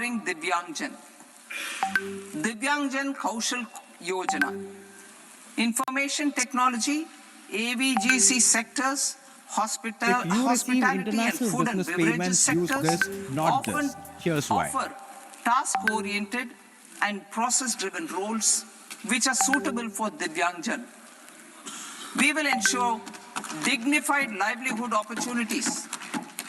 Empowering Divyangjan. Divyangjan Kaushal Yojana. Information technology, AVGC sectors, hospitality and food and beverages sectors offer task-oriented and process-driven roles which are suitable for Divyangjan. We will ensure dignified livelihood opportunities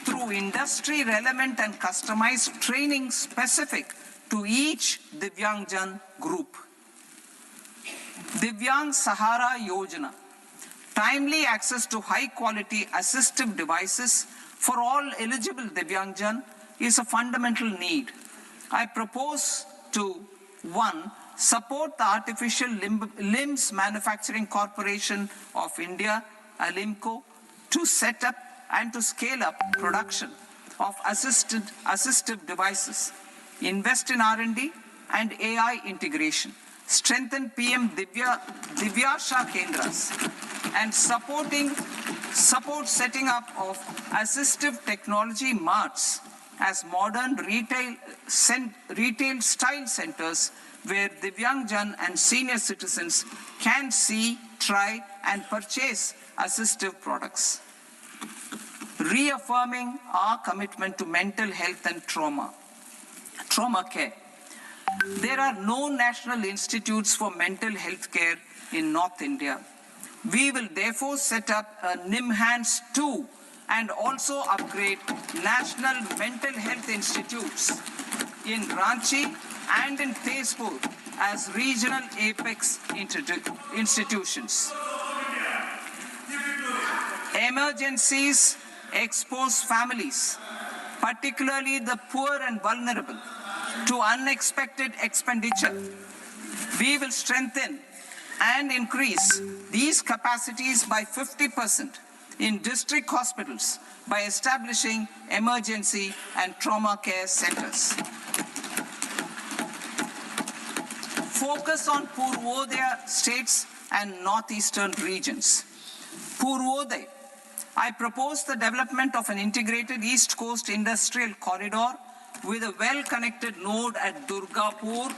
through industry-relevant and customized training specific to each Divyangjan group. Divyang Sahara Yojana. Timely access to high-quality assistive devices for all eligible Divyangjan is a fundamental need. I propose to 1. Support the Artificial Limbs Manufacturing Corporation of India, ALIMCO, to set up and to scale up production of assistive devices, invest in R&D and AI integration, strengthen PM Divyasha Kendras, and support setting up of assistive technology marts as modern retail style centers where Divyangjan and senior citizens can see, try and purchase assistive products. Reaffirming our commitment to mental health and trauma care. There are no national institutes for mental health care in North India. We will therefore set up a NIMHANS 2 and also upgrade national mental health institutes in Ranchi and in Tezpur as regional apex institutions. Emergencies expose families, particularly the poor and vulnerable, to unexpected expenditure. We will strengthen and increase these capacities by 50% in district hospitals by establishing emergency and trauma care centers. Focus on Purvodaya states and northeastern regions. Purvodaya. I propose the development of an integrated East Coast industrial corridor with a well-connected node at Durgapur,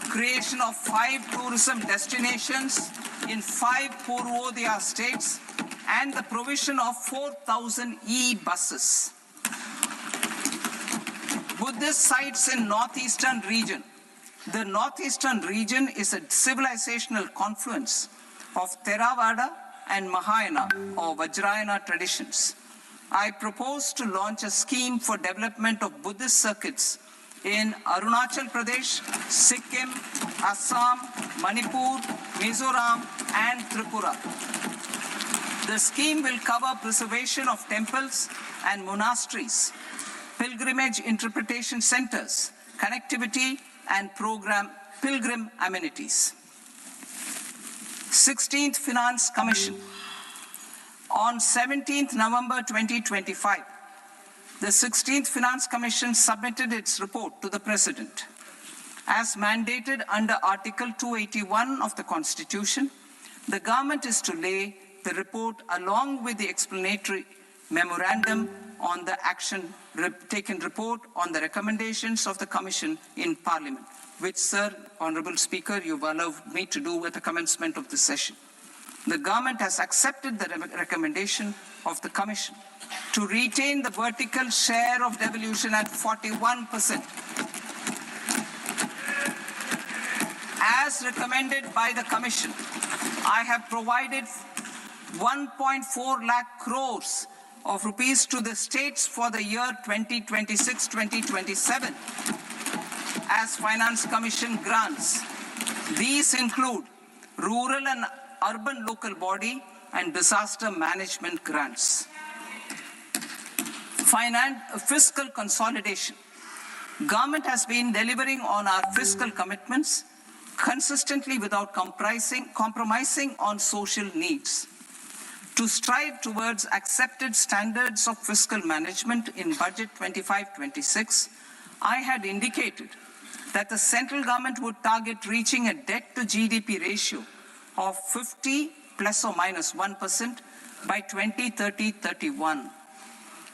creation of 5 tourism destinations in 5 Purvodaya states, and the provision of 4,000 e-buses. Buddhist sites in northeastern region. The northeastern region is a civilizational confluence of Theravada and Mahayana or Vajrayana traditions. I propose to launch a scheme for development of Buddhist circuits in Arunachal Pradesh, Sikkim, Assam, Manipur, Mizoram, and Tripura. The scheme will cover preservation of temples and monasteries, pilgrimage interpretation centers, connectivity, and pilgrim amenities. 16th Finance Commission. On 17th November 2025, the 16th Finance Commission submitted its report to the President. As mandated under Article 281 of the Constitution, the government is to lay the report along with the explanatory memorandum on the action taken report on the recommendations of the Commission in Parliament, which, Sir, Honourable Speaker, you've allowed me to do at the commencement of this session. The government has accepted the recommendation of the Commission to retain the vertical share of devolution at 41%. As recommended by the Commission, I have provided 1.4 lakh crores of rupees to the states for the year 2026-2027 as Finance Commission grants. These include rural and urban local body and disaster management grants. Fiscal consolidation. Government has been delivering on our fiscal commitments consistently without compromising on social needs. To strive towards accepted standards of fiscal management in Budget 25-26, I had indicated that the central government would target reaching a debt-to-GDP ratio of 50 plus or minus 1% by 2030-31.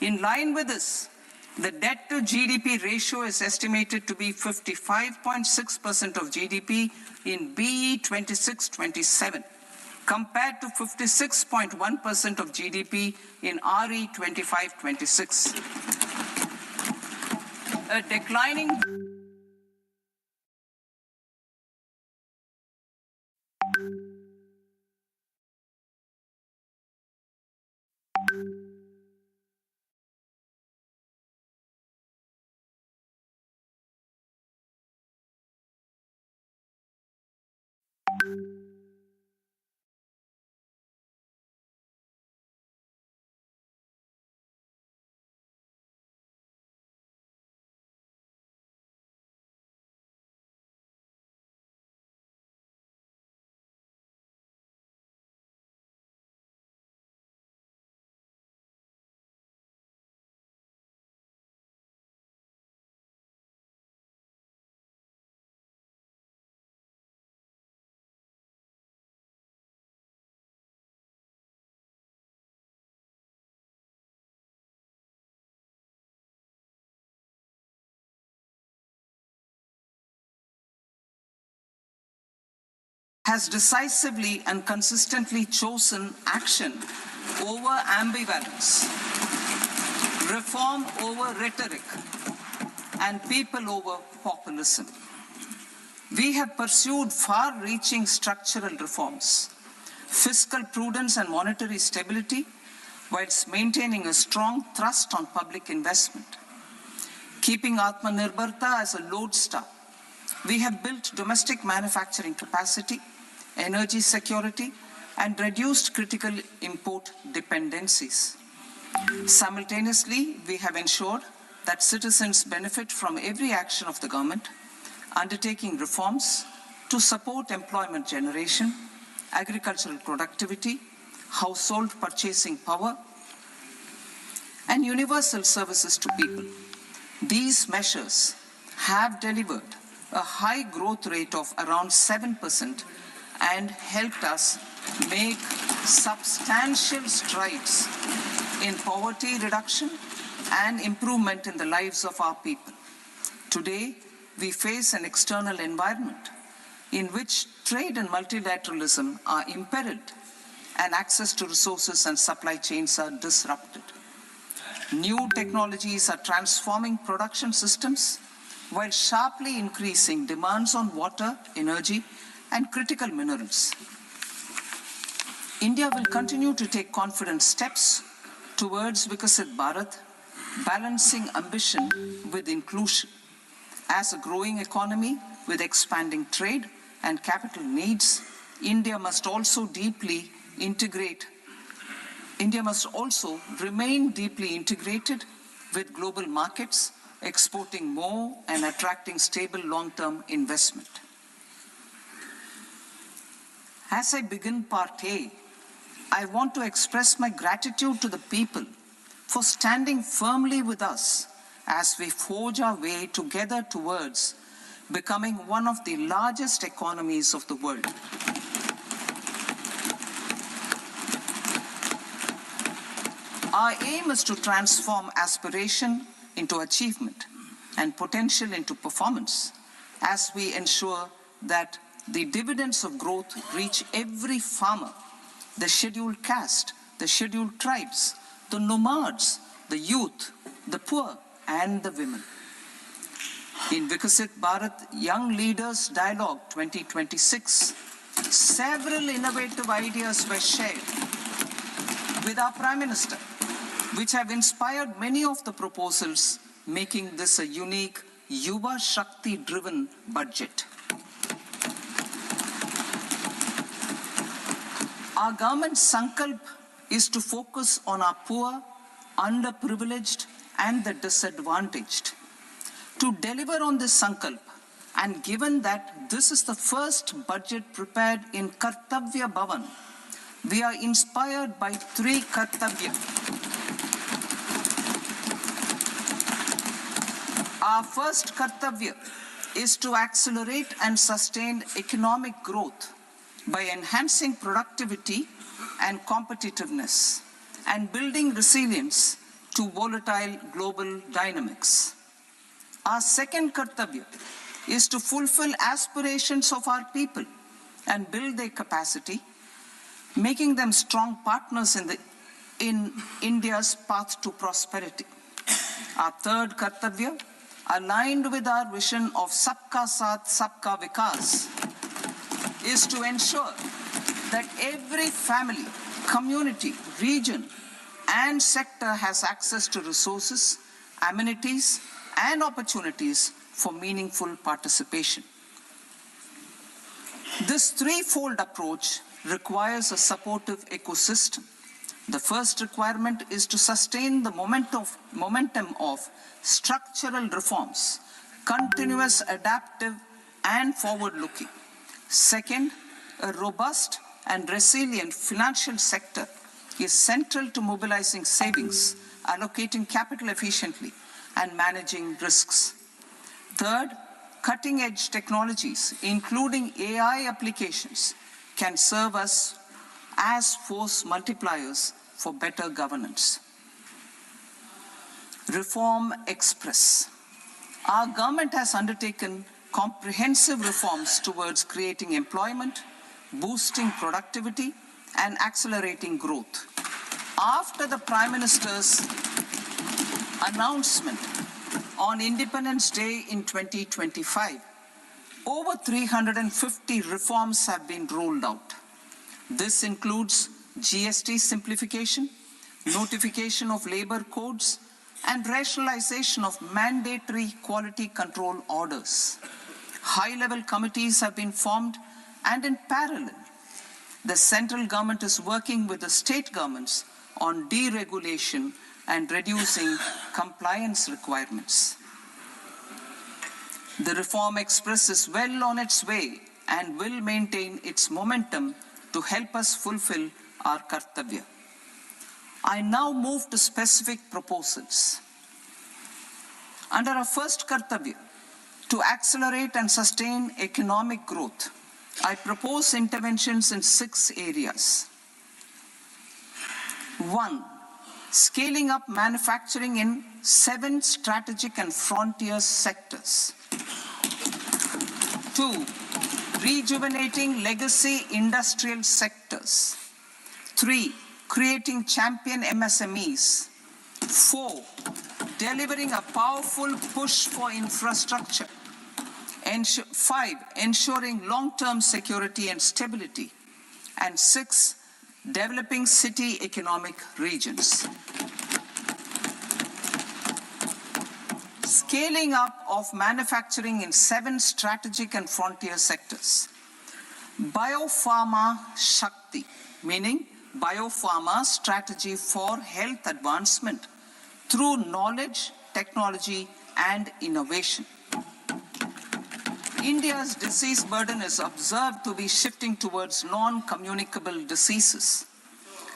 In line with this, The debt to GDP ratio is estimated to be 55.6% of GDP in BE 26-27, compared to 56.1% of GDP in RE 25-26. A declining has decisively and consistently chosen action over ambivalence, reform over rhetoric, and people over populism. We have pursued far-reaching structural reforms, fiscal prudence and monetary stability, whilst maintaining a strong thrust on public investment. Keeping Atmanirbharta as a lodestar, we have built domestic manufacturing capacity, energy security, and reduced critical import dependencies. Simultaneously, we have ensured that citizens benefit from every action of the government, undertaking reforms to support employment generation, agricultural productivity, household purchasing power, and universal services to people. These measures have delivered a high growth rate of around 7% and helped us make substantial strides in poverty reduction and improvement in the lives of our people. Today, we face an external environment in which trade and multilateralism are imperiled and access to resources and supply chains are disrupted. New technologies are transforming production systems while sharply increasing demands on water, energy, and critical minerals. India will continue to take confident steps towards Vikasit Bharat, balancing ambition with inclusion. As a growing economy with expanding trade and capital needs, India must also remain deeply integrated with global markets, exporting more and attracting stable long-term investment. As I begin Part A, I want to express my gratitude to the people for standing firmly with us as we forge our way together towards becoming one of the largest economies of the world. Our aim is to transform aspiration into achievement and potential into performance as we ensure that the dividends of growth reach every farmer, the scheduled caste, the scheduled tribes, the nomads, the youth, the poor, and the women. In Vikasit Bharat Young Leaders Dialogue 2026, several innovative ideas were shared with our Prime Minister, which have inspired many of the proposals, making this a unique Yuva Shakti-driven budget. Our government's sankalp is to focus on our poor, underprivileged, and the disadvantaged. To deliver on this sankalp, and given that this is the first budget prepared in Kartavya Bhavan, we are inspired by three Kartavya. Our first Kartavya is to accelerate and sustain economic growth by enhancing productivity and competitiveness and building resilience to volatile global dynamics. Our second kartavya is to fulfill aspirations of our people and build their capacity, making them strong partners in India's path to prosperity. Our third kartavya, aligned with our vision of Sabka Saath, Sabka Vikas, is to ensure that every family, community, region, and sector has access to resources, amenities, and opportunities for meaningful participation. This threefold approach requires a supportive ecosystem. The first requirement is to sustain the momentum of structural reforms, continuous, adaptive, and forward-looking. Second, a robust and resilient financial sector is central to mobilizing savings, allocating capital efficiently, and managing risks. Third, cutting-edge technologies, including AI applications, can serve us as force multipliers for better governance. Reform Express. Our government has undertaken comprehensive reforms towards creating employment, boosting productivity, and accelerating growth. After the Prime Minister's announcement on Independence Day in 2025, over 350 reforms have been rolled out. This includes GST simplification, notification of labor codes, and rationalization of mandatory quality control orders. High-level committees have been formed, and in parallel, the central government is working with the state governments on deregulation and reducing compliance requirements. The Reform Express is well on its way and will maintain its momentum to help us fulfill our kartavya. I now move to specific proposals. Under our first kartavya, to accelerate and sustain economic growth, I propose interventions in 6 areas. 1. Scaling up manufacturing in 7 strategic and frontier sectors. 2. Rejuvenating legacy industrial sectors. 3. Creating champion MSMEs. 4. Delivering a powerful push for infrastructure. 5. Ensuring long-term security and stability. And 6. Developing city economic regions. Scaling up of manufacturing in 7 strategic and frontier sectors. Biopharma Shakti, meaning biopharma strategy for health advancement through knowledge, technology, and innovation. India's disease burden is observed to be shifting towards non-communicable diseases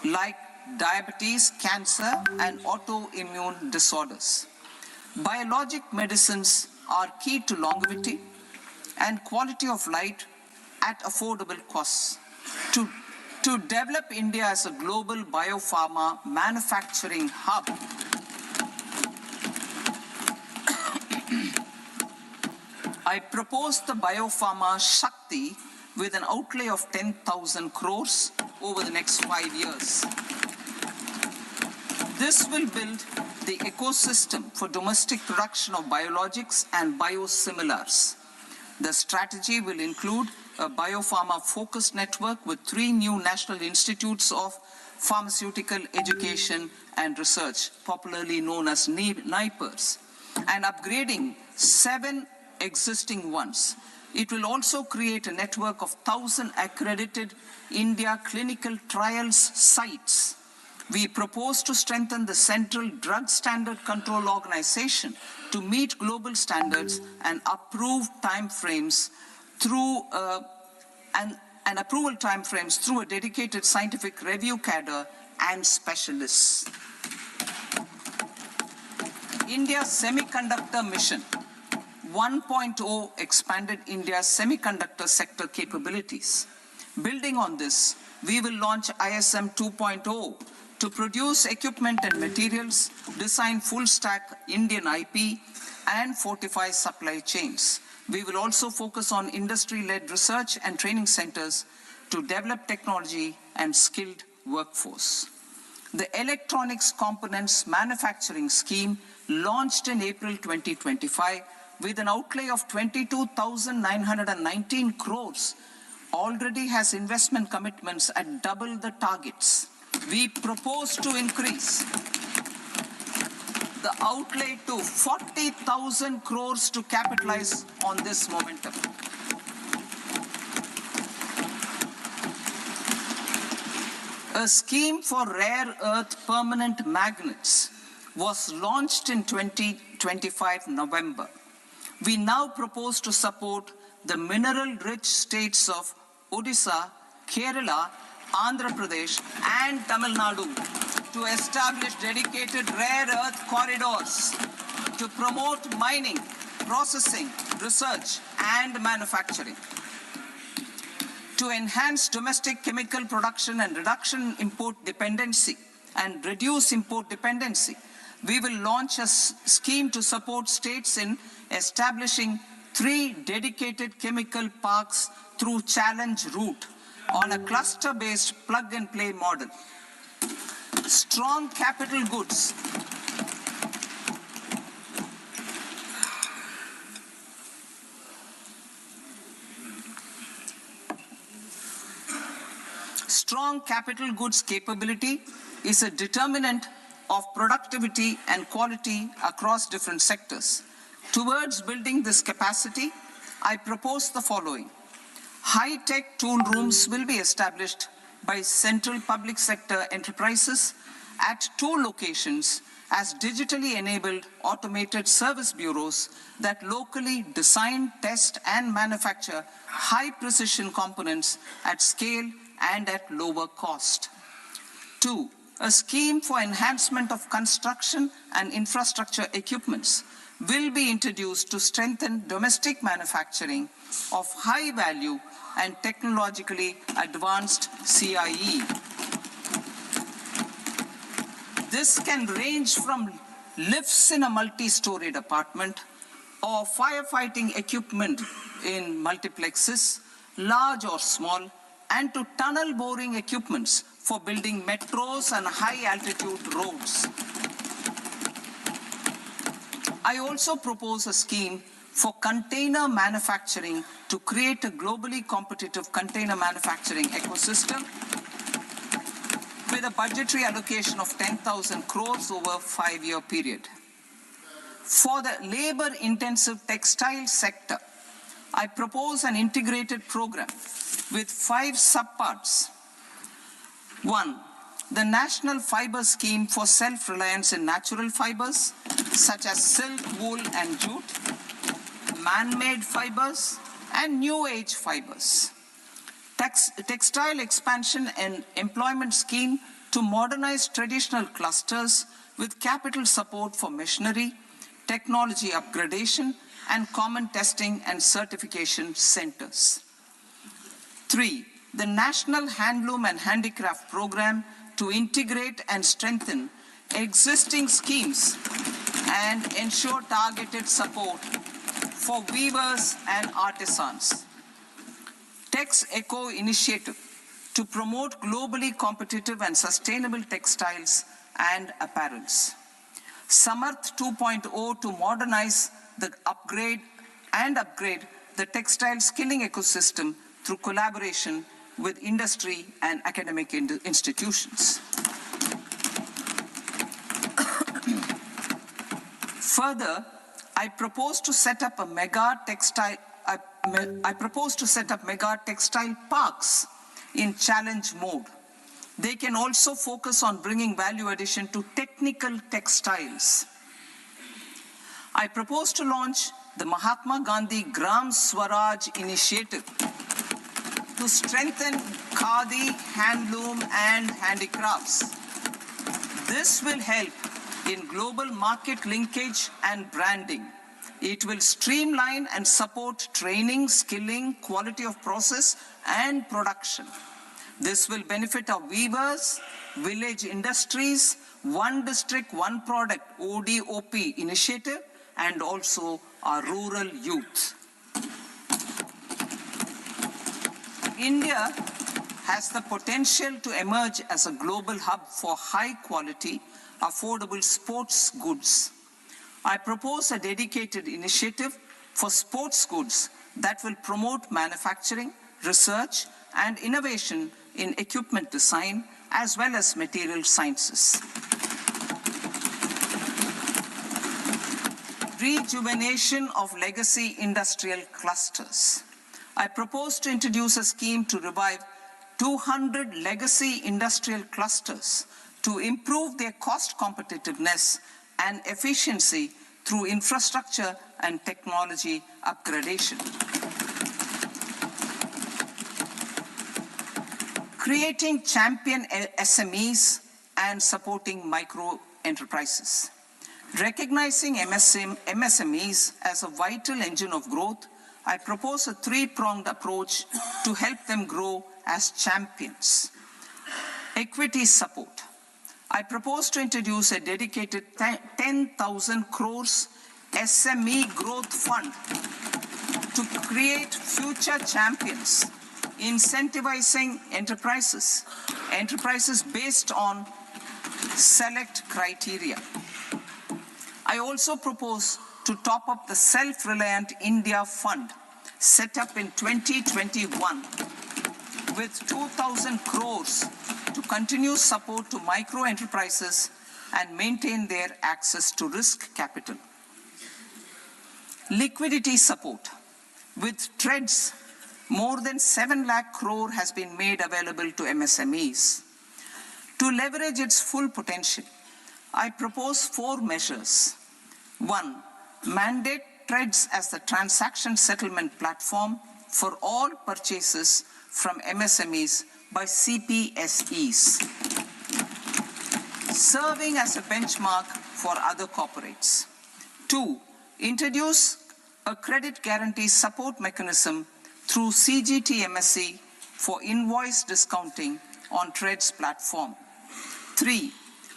like diabetes, cancer, and autoimmune disorders. Biologic medicines are key to longevity and quality of life at affordable costs. To develop India as a global biopharma manufacturing hub, I propose the Biopharma Shakti with an outlay of 10,000 crores over the next 5 years. This will build the ecosystem for domestic production of biologics and biosimilars. The strategy will include a biopharma-focused network with 3 new national institutes of pharmaceutical education and research, popularly known as NIPERs, and upgrading 7 existing ones. It will also create a network of 1,000 accredited India clinical trials sites. We propose to strengthen the Central Drug Standard Control Organization to meet global standards and approve timeframes through approval timeframes through a dedicated scientific review cadre and specialists. India's Semiconductor Mission 1.0 expanded India's semiconductor sector capabilities. Building on this, we will launch ISM 2.0 to produce equipment and materials, design full-stack Indian IP, and fortify supply chains. We will also focus on industry-led research and training centers to develop technology and skilled workforce. The Electronics Components Manufacturing Scheme, launched in April 2025 with an outlay of 22,919 crores, already has investment commitments at double the targets. We propose to increase the outlay to 40,000 crores to capitalize on this momentum. A scheme for rare earth permanent magnets was launched in 2025 November. We now propose to support the mineral-rich states of Odisha, Kerala, Andhra Pradesh, and Tamil Nadu to establish dedicated rare earth corridors to promote mining, processing, research, and manufacturing. To enhance domestic chemical production and reduce import dependency, we will launch a scheme to support states in establishing 3 dedicated chemical parks through challenge route on a cluster-based plug-and-play model. Strong capital goods. Strong capital goods capability is a determinant of productivity and quality across different sectors. Towards building this capacity, I propose the following. High-tech tool rooms will be established by central public sector enterprises at 2 locations as digitally enabled automated service bureaus that locally design, test, and manufacture high-precision components at scale and at lower cost. 2. A scheme for enhancement of construction and infrastructure equipments will be introduced to strengthen domestic manufacturing of high value and technologically advanced CIE. This can range from lifts in a multi-storied apartment or firefighting equipment in multiplexes, large or small, and to tunnel boring equipments for building metros and high-altitude roads. I also propose a scheme for container manufacturing to create a globally competitive container manufacturing ecosystem with a budgetary allocation of 10,000 crores over a 5-year period. For the labor-intensive textile sector, I propose an integrated program with 5 subparts. 1. The National Fiber Scheme for Self-Reliance in Natural Fibers, such as silk, wool, and jute, man-made fibers, and new-age fibers. Textile Expansion and Employment Scheme to modernize traditional clusters with capital support for machinery, technology upgradation, and common testing and certification centers. 3. The National Handloom and Handicraft Program to integrate and strengthen existing schemes and ensure targeted support for weavers and artisans. Tex Eco Initiative to promote globally competitive and sustainable textiles and apparels. Samarth 2.0 to modernize the upgrade the textile skilling ecosystem through collaboration with industry and academic institutions. Further, I propose to set up mega textile parks in challenge mode. They can also focus on bringing value addition to technical textiles. I propose to launch the Mahatma Gandhi Gram Swaraj initiative to strengthen khadi, handloom, and handicrafts. This will help in global market linkage and branding. It will streamline and support training, skilling, quality of process, and production. This will benefit our weavers, village industries, One District, One Product ODOP initiative, and also our rural youth. India has the potential to emerge as a global hub for high-quality, affordable sports goods. I propose a dedicated initiative for sports goods that will promote manufacturing, research, and innovation in equipment design, as well as material sciences. Rejuvenation of legacy industrial clusters. I propose to introduce a scheme to revive 200 legacy industrial clusters to improve their cost competitiveness and efficiency through infrastructure and technology upgradation. Creating champion SMEs and supporting micro enterprises. Recognizing MSMEs as a vital engine of growth, I propose a three-pronged approach to help them grow as champions. Equity support. I propose to introduce a dedicated 10,000 crores SME growth fund to create future champions, incentivizing enterprises based on select criteria. I also propose to top up the Self-Reliant India Fund set up in 2021 with 2,000 crores to continue support to micro enterprises and maintain their access to risk capital. Liquidity support. With TREDS, more than 7 lakh crore has been made available to MSMEs. To leverage its full potential, I propose 4 measures. 1. Mandate TREDS as the transaction settlement platform for all purchases from MSMEs by CPSEs, serving as a benchmark for other corporates. 2. Introduce a credit guarantee support mechanism through CGTMSE for invoice discounting on TREDS platform. 3.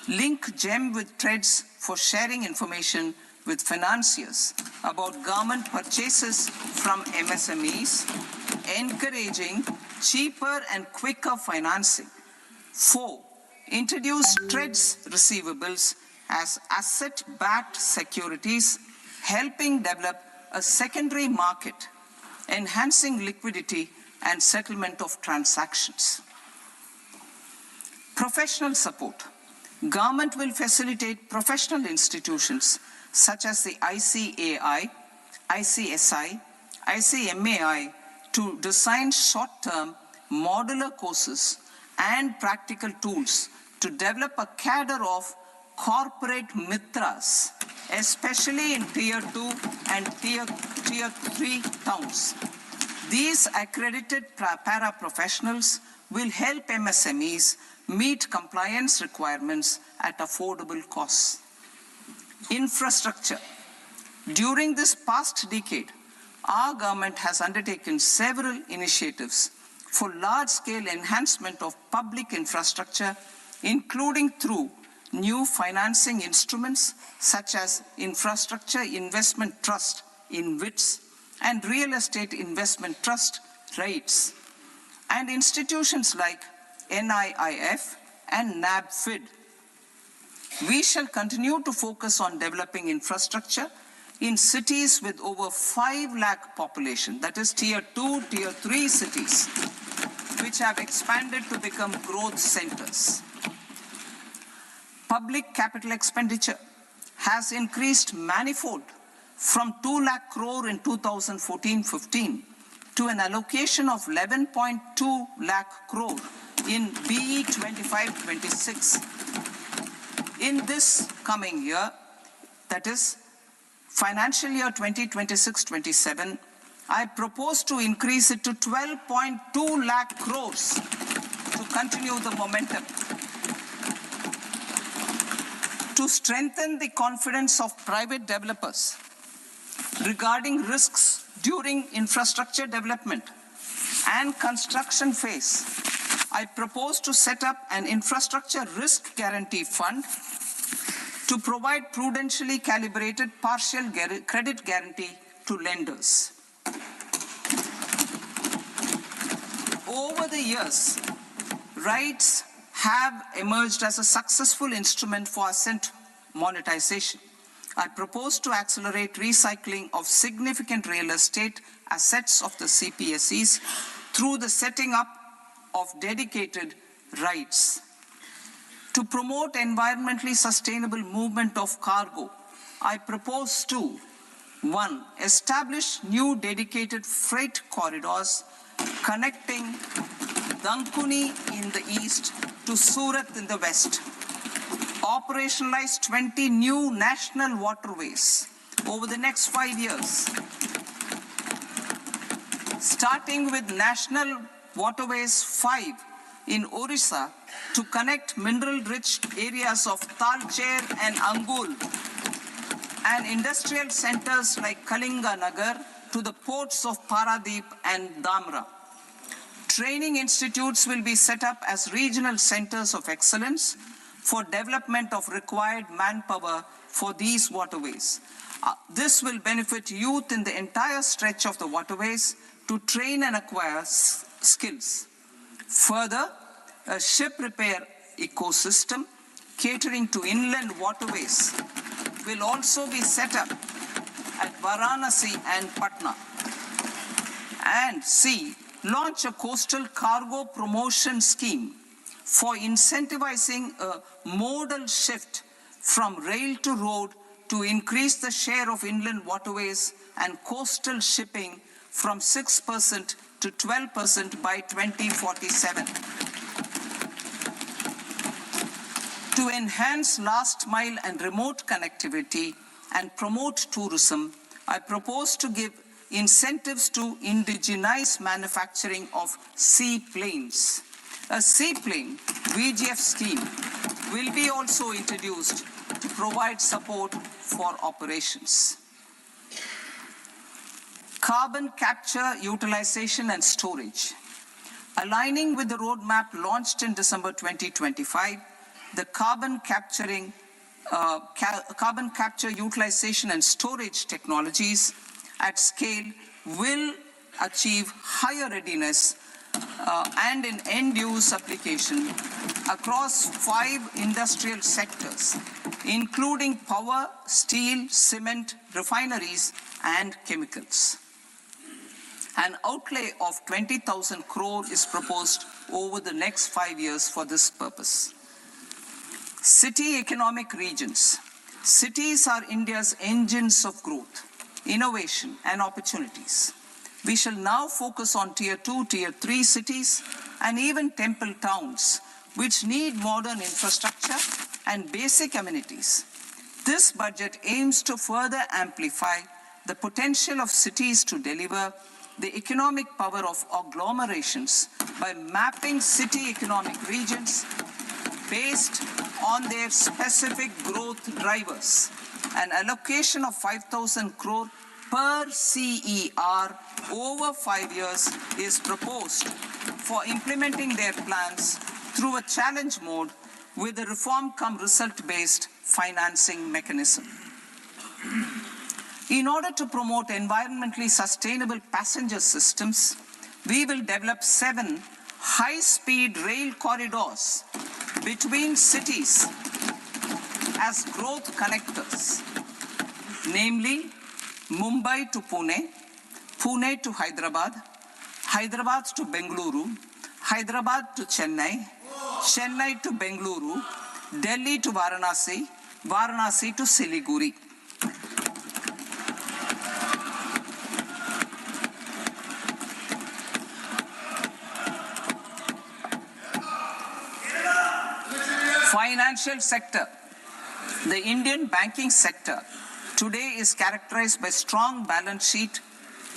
Link GEM with TREDS for sharing information with financiers about government purchases from MSMEs, encouraging cheaper and quicker financing. 4. Introduce TREDS receivables as asset-backed securities, helping develop a secondary market, enhancing liquidity and settlement of transactions. Professional support. Government will facilitate professional institutions such as the ICAI, ICSI, ICMAI to design short-term modular courses and practical tools to develop a cadre of corporate mitras, especially in Tier 2 and Tier 3 towns. These accredited para-professionals will help MSMEs meet compliance requirements at affordable costs. Infrastructure. During this past decade, our government has undertaken several initiatives for large-scale enhancement of public infrastructure, including through new financing instruments such as Infrastructure Investment Trust (InvITs) and Real Estate Investment Trust (REITs), and institutions like NIIF and NABFID. We shall continue to focus on developing infrastructure in cities with over 5 lakh population, that is Tier 2, Tier 3 cities, which have expanded to become growth centers. Public capital expenditure has increased manifold from 2 lakh crore in 2014-15 to an allocation of 11.2 lakh crore in BE 25-26. In this coming year, that is financial year 2026-27, I propose to increase it to 12.2 lakh crores to continue the momentum. To strengthen the confidence of private developers regarding risks during infrastructure development and construction phase, I propose to set up an infrastructure risk guarantee fund to provide prudentially calibrated partial credit guarantee to lenders. Over the years, RITES have emerged as a successful instrument for asset monetization. I propose to accelerate recycling of significant real estate assets of the CPSEs through the setting up of dedicated RITES. To promote environmentally sustainable movement of cargo, I propose to 1. Establish new dedicated freight corridors connecting Dankuni in the east to Surat in the west. Operationalize 20 new national waterways over the next 5 years. Starting with National Waterways 5 in Orissa to connect mineral-rich areas of Talcher and Angul and industrial centers like Kalinga Nagar to the ports of Paradeep and Dhamra. Training institutes will be set up as regional centers of excellence for development of required manpower for these waterways. This will benefit youth in the entire stretch of the waterways to train and acquire skills. Further, a ship repair ecosystem catering to inland waterways will also be set up at Varanasi and Patna. And C, launch a coastal cargo promotion scheme for incentivizing a modal shift from rail to road to increase the share of inland waterways and coastal shipping from 6% to 12% by 2047. To enhance last mile and remote connectivity and promote tourism, I propose to give incentives to indigenize manufacturing of seaplanes. A seaplane VGF scheme will be also introduced to provide support for operations. Carbon capture, utilization and storage. Aligning with the roadmap launched in December 2025, the carbon capture, utilization and storage technologies at scale will achieve higher readiness and in end-use application across 5 industrial sectors, including power, steel, cement, refineries, and chemicals. An outlay of 20,000 crore is proposed over the next 5 years for this purpose. City economic regions. Cities are India's engines of growth, innovation, and opportunities. We shall now focus on Tier 2, Tier 3 cities, and even temple towns, which need modern infrastructure and basic amenities. This budget aims to further amplify the potential of cities to deliver the economic power of agglomerations by mapping city economic regions based on their specific growth drivers. An allocation of 5,000 crore per CER over 5 years is proposed for implementing their plans through a challenge mode with a reform-cum-result-based financing mechanism. In order to promote environmentally sustainable passenger systems, we will develop 7 high-speed rail corridors between cities as growth connectors, namely Mumbai to Pune, Pune to Hyderabad, Hyderabad to Bengaluru, Hyderabad to Chennai, Chennai to Bengaluru, Delhi to Varanasi, Varanasi to Siliguri. Financial sector. The Indian banking sector today is characterized by strong balance sheet,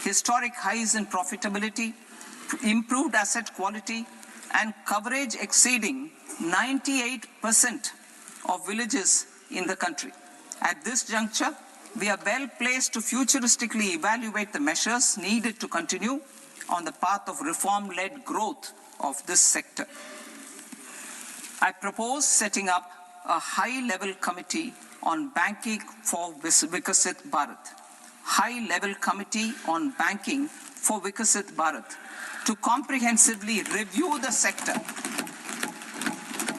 historic highs in profitability, improved asset quality, and coverage exceeding 98% of villages in the country. At this juncture, we are well placed to futuristically evaluate the measures needed to continue on the path of reform-led growth of this sector. I propose setting up a high-level committee on banking for Vikasit Bharat. High-level committee on banking for Vikasit Bharat to comprehensively review the sector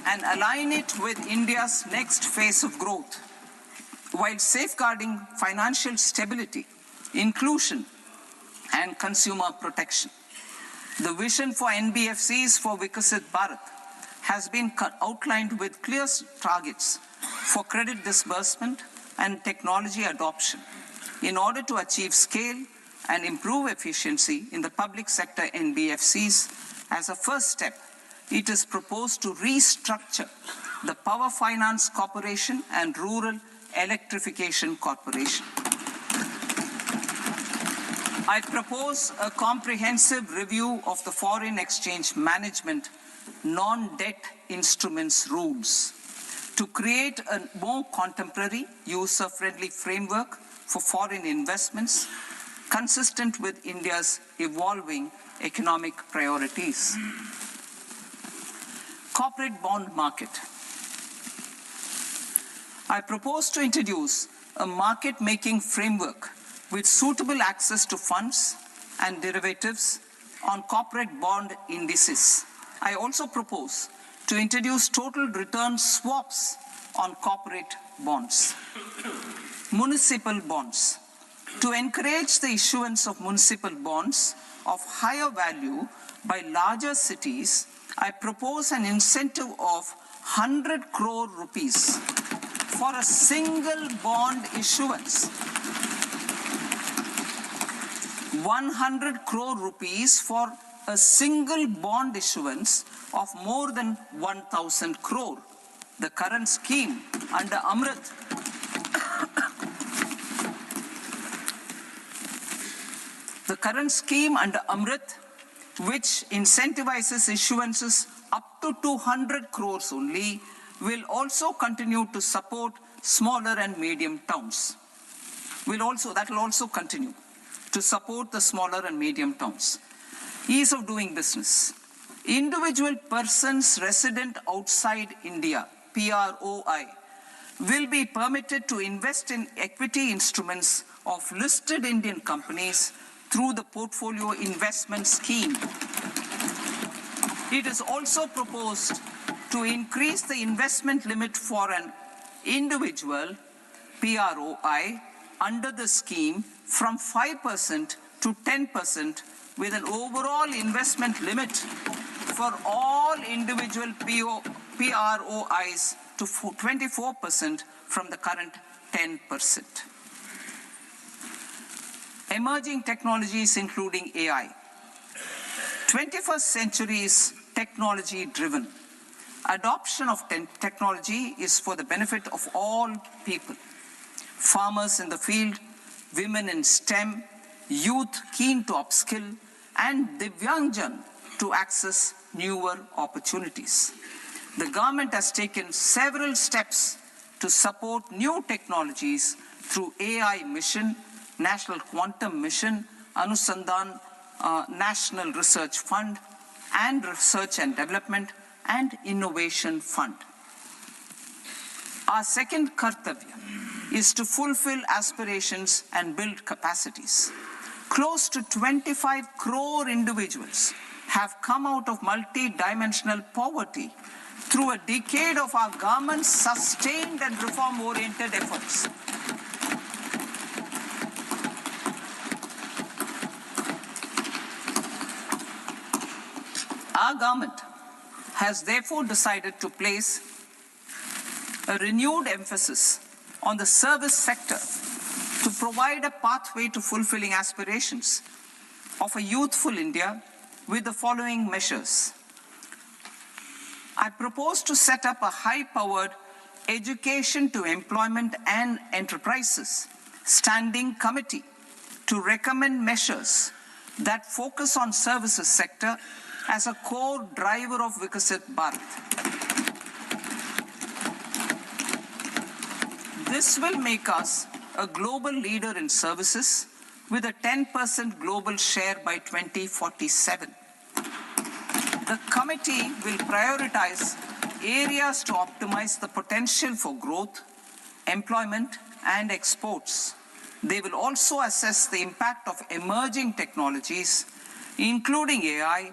and align it with India's next phase of growth, while safeguarding financial stability, inclusion, and consumer protection. The vision for NBFCs for Vikasit Bharat has been outlined with clear targets for credit disbursement and technology adoption in order to achieve scale and improve efficiency in the public sector NBFCs. As a first step, it is proposed to restructure the Power Finance Corporation and Rural Electrification Corporation. I propose a comprehensive review of the foreign exchange management non-debt instruments rules to create a more contemporary, user-friendly framework for foreign investments consistent with India's evolving economic priorities. Corporate bond market. I propose to introduce a market-making framework with suitable access to funds and derivatives on corporate bond indices. I also propose to introduce total return swaps on corporate bonds. Municipal bonds. To encourage the issuance of municipal bonds of higher value by larger cities, I propose an incentive of 100 crore rupees for a single bond issuance. 100 crore rupees for a single bond issuance of more than 1,000 crore. The current scheme under Amrit which incentivizes issuances up to 200 crores only, will also continue to support smaller and medium towns. That will also continue to support the smaller and medium towns. Ease of doing business. Individual persons resident outside India, PROI, will be permitted to invest in equity instruments of listed Indian companies through the Portfolio Investment Scheme. It is also proposed to increase the investment limit for an individual PROI under the scheme from 5% to 10%, with an overall investment limit for all individual PROIs to 24% from the current 10%. Emerging technologies including AI. 21st century is technology-driven. Adoption of technology is for the benefit of all people. Farmers in the field, women in STEM, youth keen to upskill, and Divyangjan to access newer opportunities. The government has taken several steps to support new technologies through AI Mission, National Quantum Mission, Anusandhan National Research Fund, and Research and Development and Innovation Fund. Our second kartavya is to fulfill aspirations and build capacities. Close to 25 crore individuals have come out of multi-dimensional poverty through a decade of our government's sustained and reform-oriented efforts. Our government has therefore decided to place a renewed emphasis on the service sector to provide a pathway to fulfilling aspirations of a youthful India with the following measures. I propose to set up a high-powered Education to Employment and Enterprises Standing Committee to recommend measures that focus on services sector as a core driver of Vikasit Bharat. This will make us a global leader in services with a 10% global share by 2047. The committee will prioritize areas to optimize the potential for growth, employment, and exports. They will also assess the impact of emerging technologies, including AI,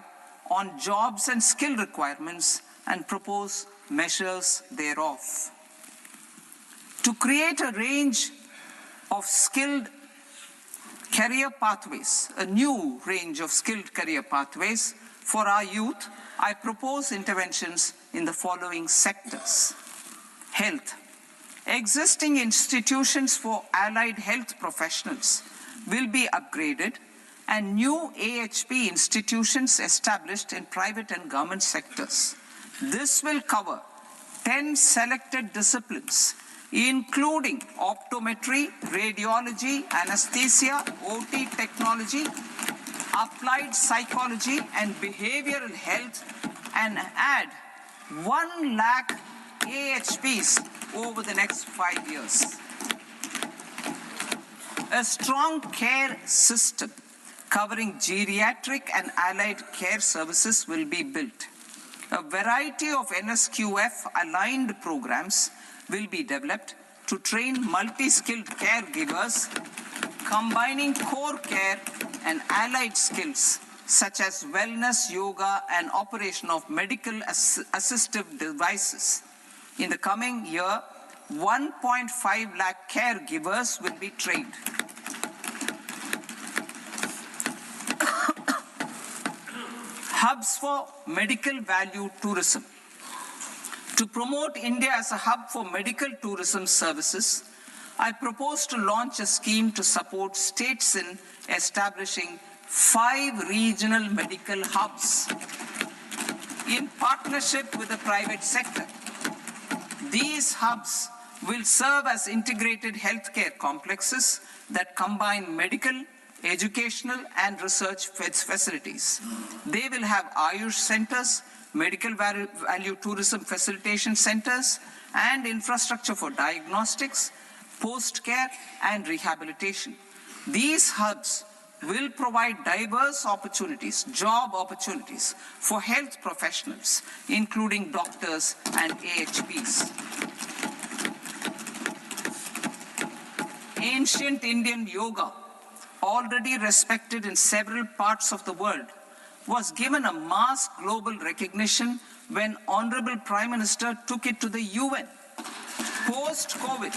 on jobs and skill requirements and propose measures thereof. To create a range of skilled career pathways, a new range of skilled career pathways for our youth, I propose interventions in the following sectors. Health. Existing institutions for allied health professionals will be upgraded and new AHP institutions established in private and government sectors. This will cover 10 selected disciplines, including optometry, radiology, anesthesia, OT technology, applied psychology and behavioral health, and add 1 lakh AHPs over the next 5 years. A strong care system covering geriatric and allied care services will be built. A variety of NSQF-aligned programs will be developed to train multi-skilled caregivers, combining core care and allied skills such as wellness, yoga, and operation of medical assistive devices. In the coming year, 1.5 lakh caregivers will be trained. Hubs for medical value tourism. To promote India as a hub for medical tourism services, I propose to launch a scheme to support states in establishing 5 regional medical hubs in partnership with the private sector. These hubs will serve as integrated healthcare complexes that combine medical, educational, and research facilities. They will have Ayush centers, medical value tourism facilitation centers, and infrastructure for diagnostics, post-care, and rehabilitation. These hubs will provide diverse opportunities, job opportunities for health professionals, including doctors and AHPs. Ancient Indian yoga, already respected in several parts of the world, was given a mass global recognition when Honorable Prime Minister took it to the UN. Post-COVID,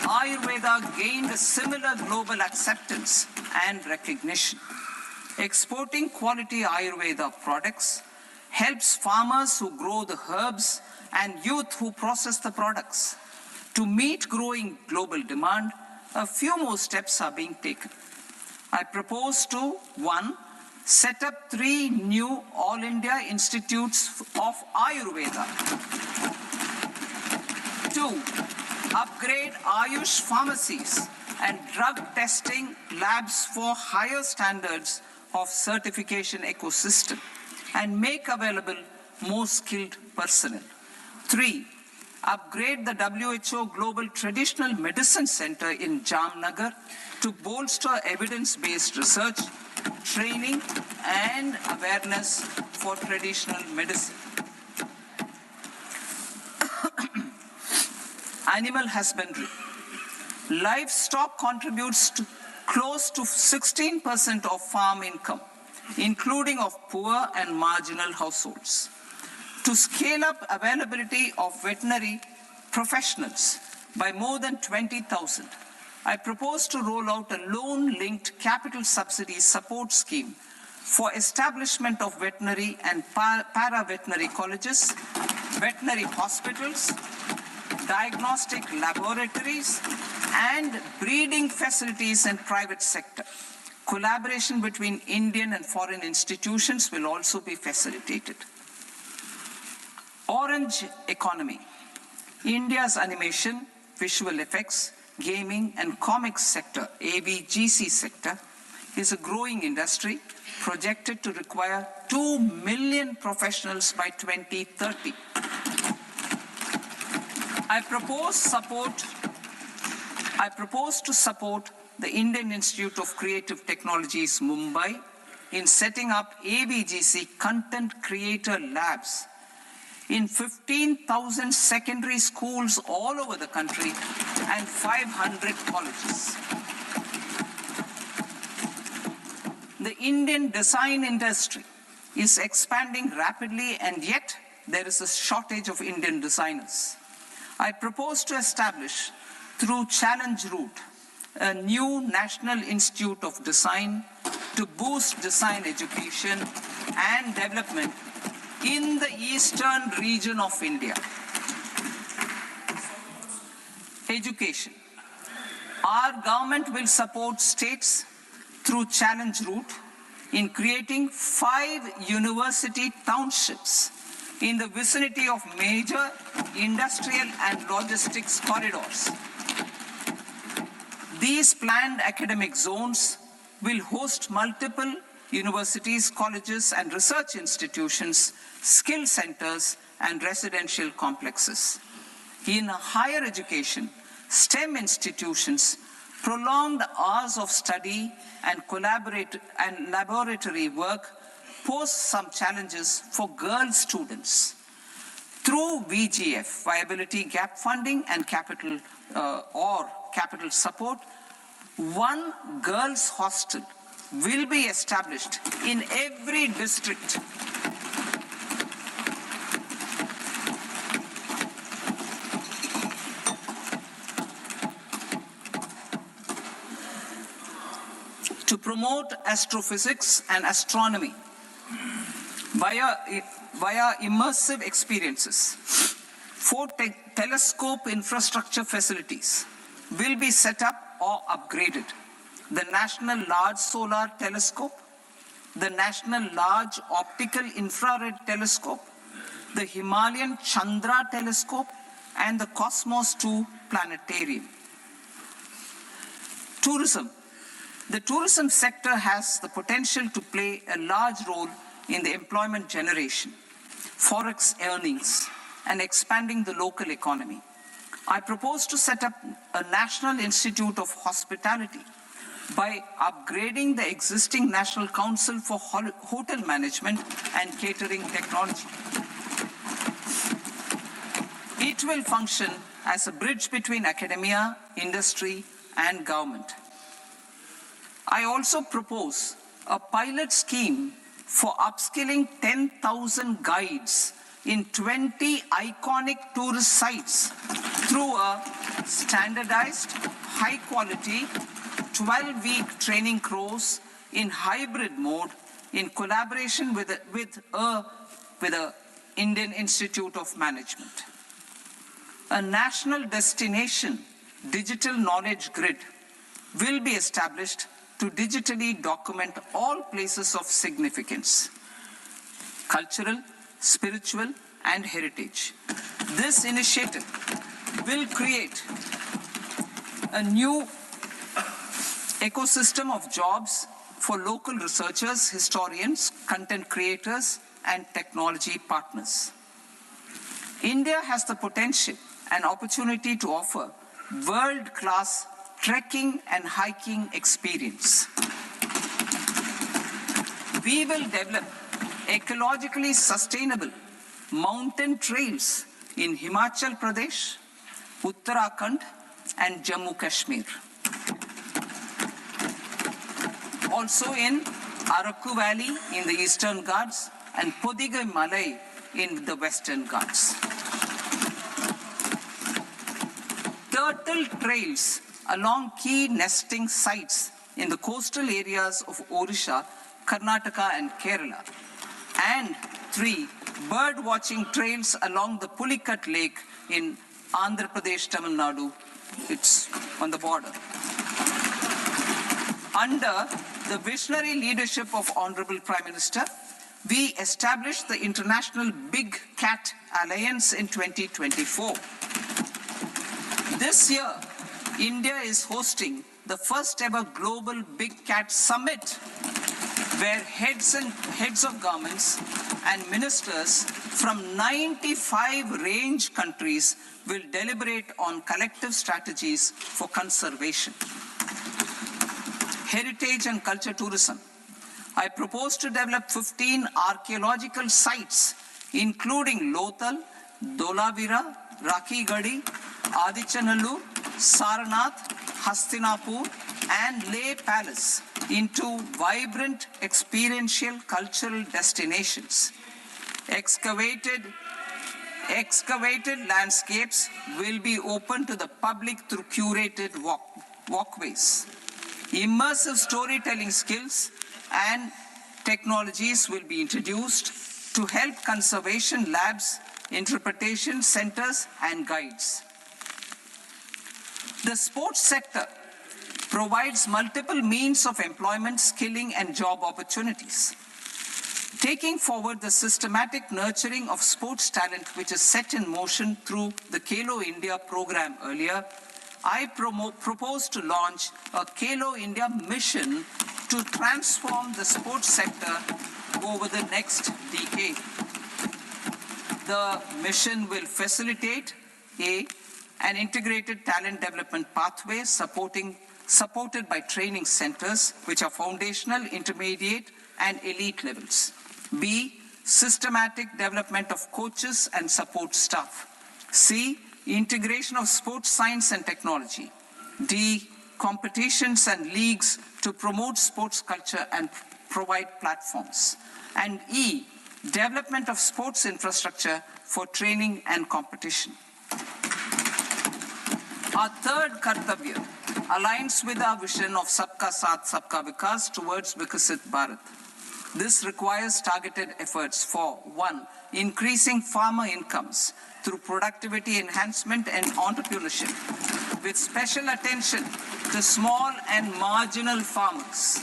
Ayurveda gained a similar global acceptance and recognition. Exporting quality Ayurveda products helps farmers who grow the herbs and youth who process the products. To meet growing global demand, a few more steps are being taken. I propose to 1. Set up 3 new All India Institutes of Ayurveda. 2. Upgrade Ayush pharmacies and drug testing labs for higher standards of certification ecosystem and make available more skilled personnel. 3. Upgrade the WHO Global Traditional Medicine Center in Jamnagar to bolster evidence-based research, training, and awareness for traditional medicine. Animal husbandry. Livestock contributes to close to 16% of farm income, including of poor and marginal households. To scale up availability of veterinary professionals by more than 20,000, I propose to roll out a loan-linked capital subsidy support scheme for establishment of veterinary and para-veterinary colleges, veterinary hospitals, diagnostic laboratories, and breeding facilities in private sector. Collaboration between Indian and foreign institutions will also be facilitated. Orange economy. India's animation, visual effects, gaming, and comics sector, AVGC sector, is a growing industry projected to require 2 million professionals by 2030. I propose to support the Indian Institute of Creative Technologies, Mumbai, in setting up AVGC content creator labs in 15,000 secondary schools all over the country and 500 colleges. The Indian design industry is expanding rapidly, and yet there is a shortage of Indian designers. I propose to establish, through Challenge Route, a new National Institute of Design to boost design education and development in the eastern region of India. Education. Our government will support states through Challenge Route in creating 5 university townships in the vicinity of major industrial and logistics corridors. These planned academic zones will host multiple universities, colleges, and research institutions, skill centers, and residential complexes. In higher education, STEM institutions, prolonged hours of study and laboratory work pose some challenges for girl students. Through VGF, Viability Gap Funding and capital support, one girls' hostel will be established in every district. To promote astrophysics and astronomy via immersive experiences. 4 telescope infrastructure facilities will be set up or upgraded. The National Large Solar Telescope, the National Large Optical Infrared Telescope, the Himalayan Chandra Telescope, and the Cosmos 2 Planetarium. Tourism. The tourism sector has the potential to play a large role in the employment generation, forex earnings, and expanding the local economy. I propose to set up a National Institute of Hospitality by upgrading the existing National Council for Hotel Management and Catering Technology. It will function as a bridge between academia, industry, and government. I also propose a pilot scheme for upskilling 10,000 guides in 20 iconic tourist sites through a standardized, high-quality, 12-week training course in hybrid mode in collaboration with the Indian Institute of Management. A national destination digital knowledge grid will be established to digitally document all places of significance, cultural, spiritual, and heritage. This initiative will create a new ecosystem of jobs for local researchers, historians, content creators, and technology partners. India has the potential and opportunity to offer world-class trekking and hiking experience. We will develop ecologically sustainable mountain trails in Himachal Pradesh, Uttarakhand, and Jammu Kashmir. Also in Araku Valley in the Eastern Ghats and Podigai Malai in the Western Ghats. Turtle trails along key nesting sites in the coastal areas of Odisha, Karnataka, and Kerala. And 3 bird watching trails along the Pulikat Lake in Andhra Pradesh, Tamil Nadu. It's on the border. Under the visionary leadership of Honorable Prime Minister, we established the International Big Cat Alliance in 2024. This year, India is hosting the first ever Global Big Cat Summit, where heads of governments and ministers from 95 range countries will deliberate on collective strategies for conservation. Heritage and culture tourism. I propose to develop 15 archaeological sites, including Lothal, Dolavira, Rakigadi, Adichanallur, Saranath, Hastinapur, and Leh Palace into vibrant experiential cultural destinations. Excavated landscapes will be open to the public through curated walkways. Immersive storytelling skills and technologies will be introduced to help conservation labs, interpretation centers, and guides. The sports sector provides multiple means of employment, skilling, and job opportunities. Taking forward the systematic nurturing of sports talent, which is set in motion through the Khelo India program earlier, I propose to launch a Khelo India mission to transform the sports sector over the next decade. The mission will facilitate an integrated talent development pathway supported by training centers, which are foundational, intermediate, and elite levels. B, systematic development of coaches and support staff. C, integration of sports science and technology. D, competitions and leagues to promote sports culture and provide platforms. And E, development of sports infrastructure for training and competition. Our third Kartavya aligns with our vision of Sabka Saath, Sabka Vikas towards Vikasit Bharat. This requires targeted efforts for 1, increasing farmer incomes through productivity enhancement and entrepreneurship, with special attention to small and marginal farmers.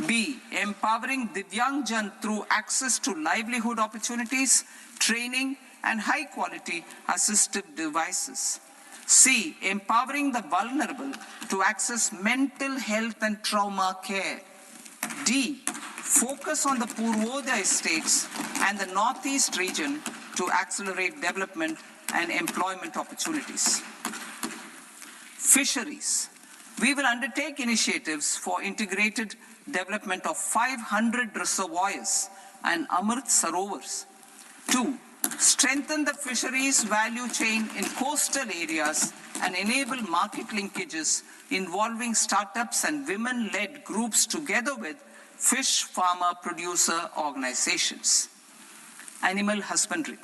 B, empowering Divyangjan through access to livelihood opportunities, training, and high-quality assistive devices. C, empowering the vulnerable to access mental health and trauma care. D, focus on the Purvodaya states and the Northeast region to accelerate development and employment opportunities. Fisheries. We will undertake initiatives for integrated development of 500 reservoirs and Amrit Sarovars. 2, strengthen the fisheries value chain in coastal areas and enable market linkages involving startups and women-led groups together with fish farmer producer organizations. Animal husbandry.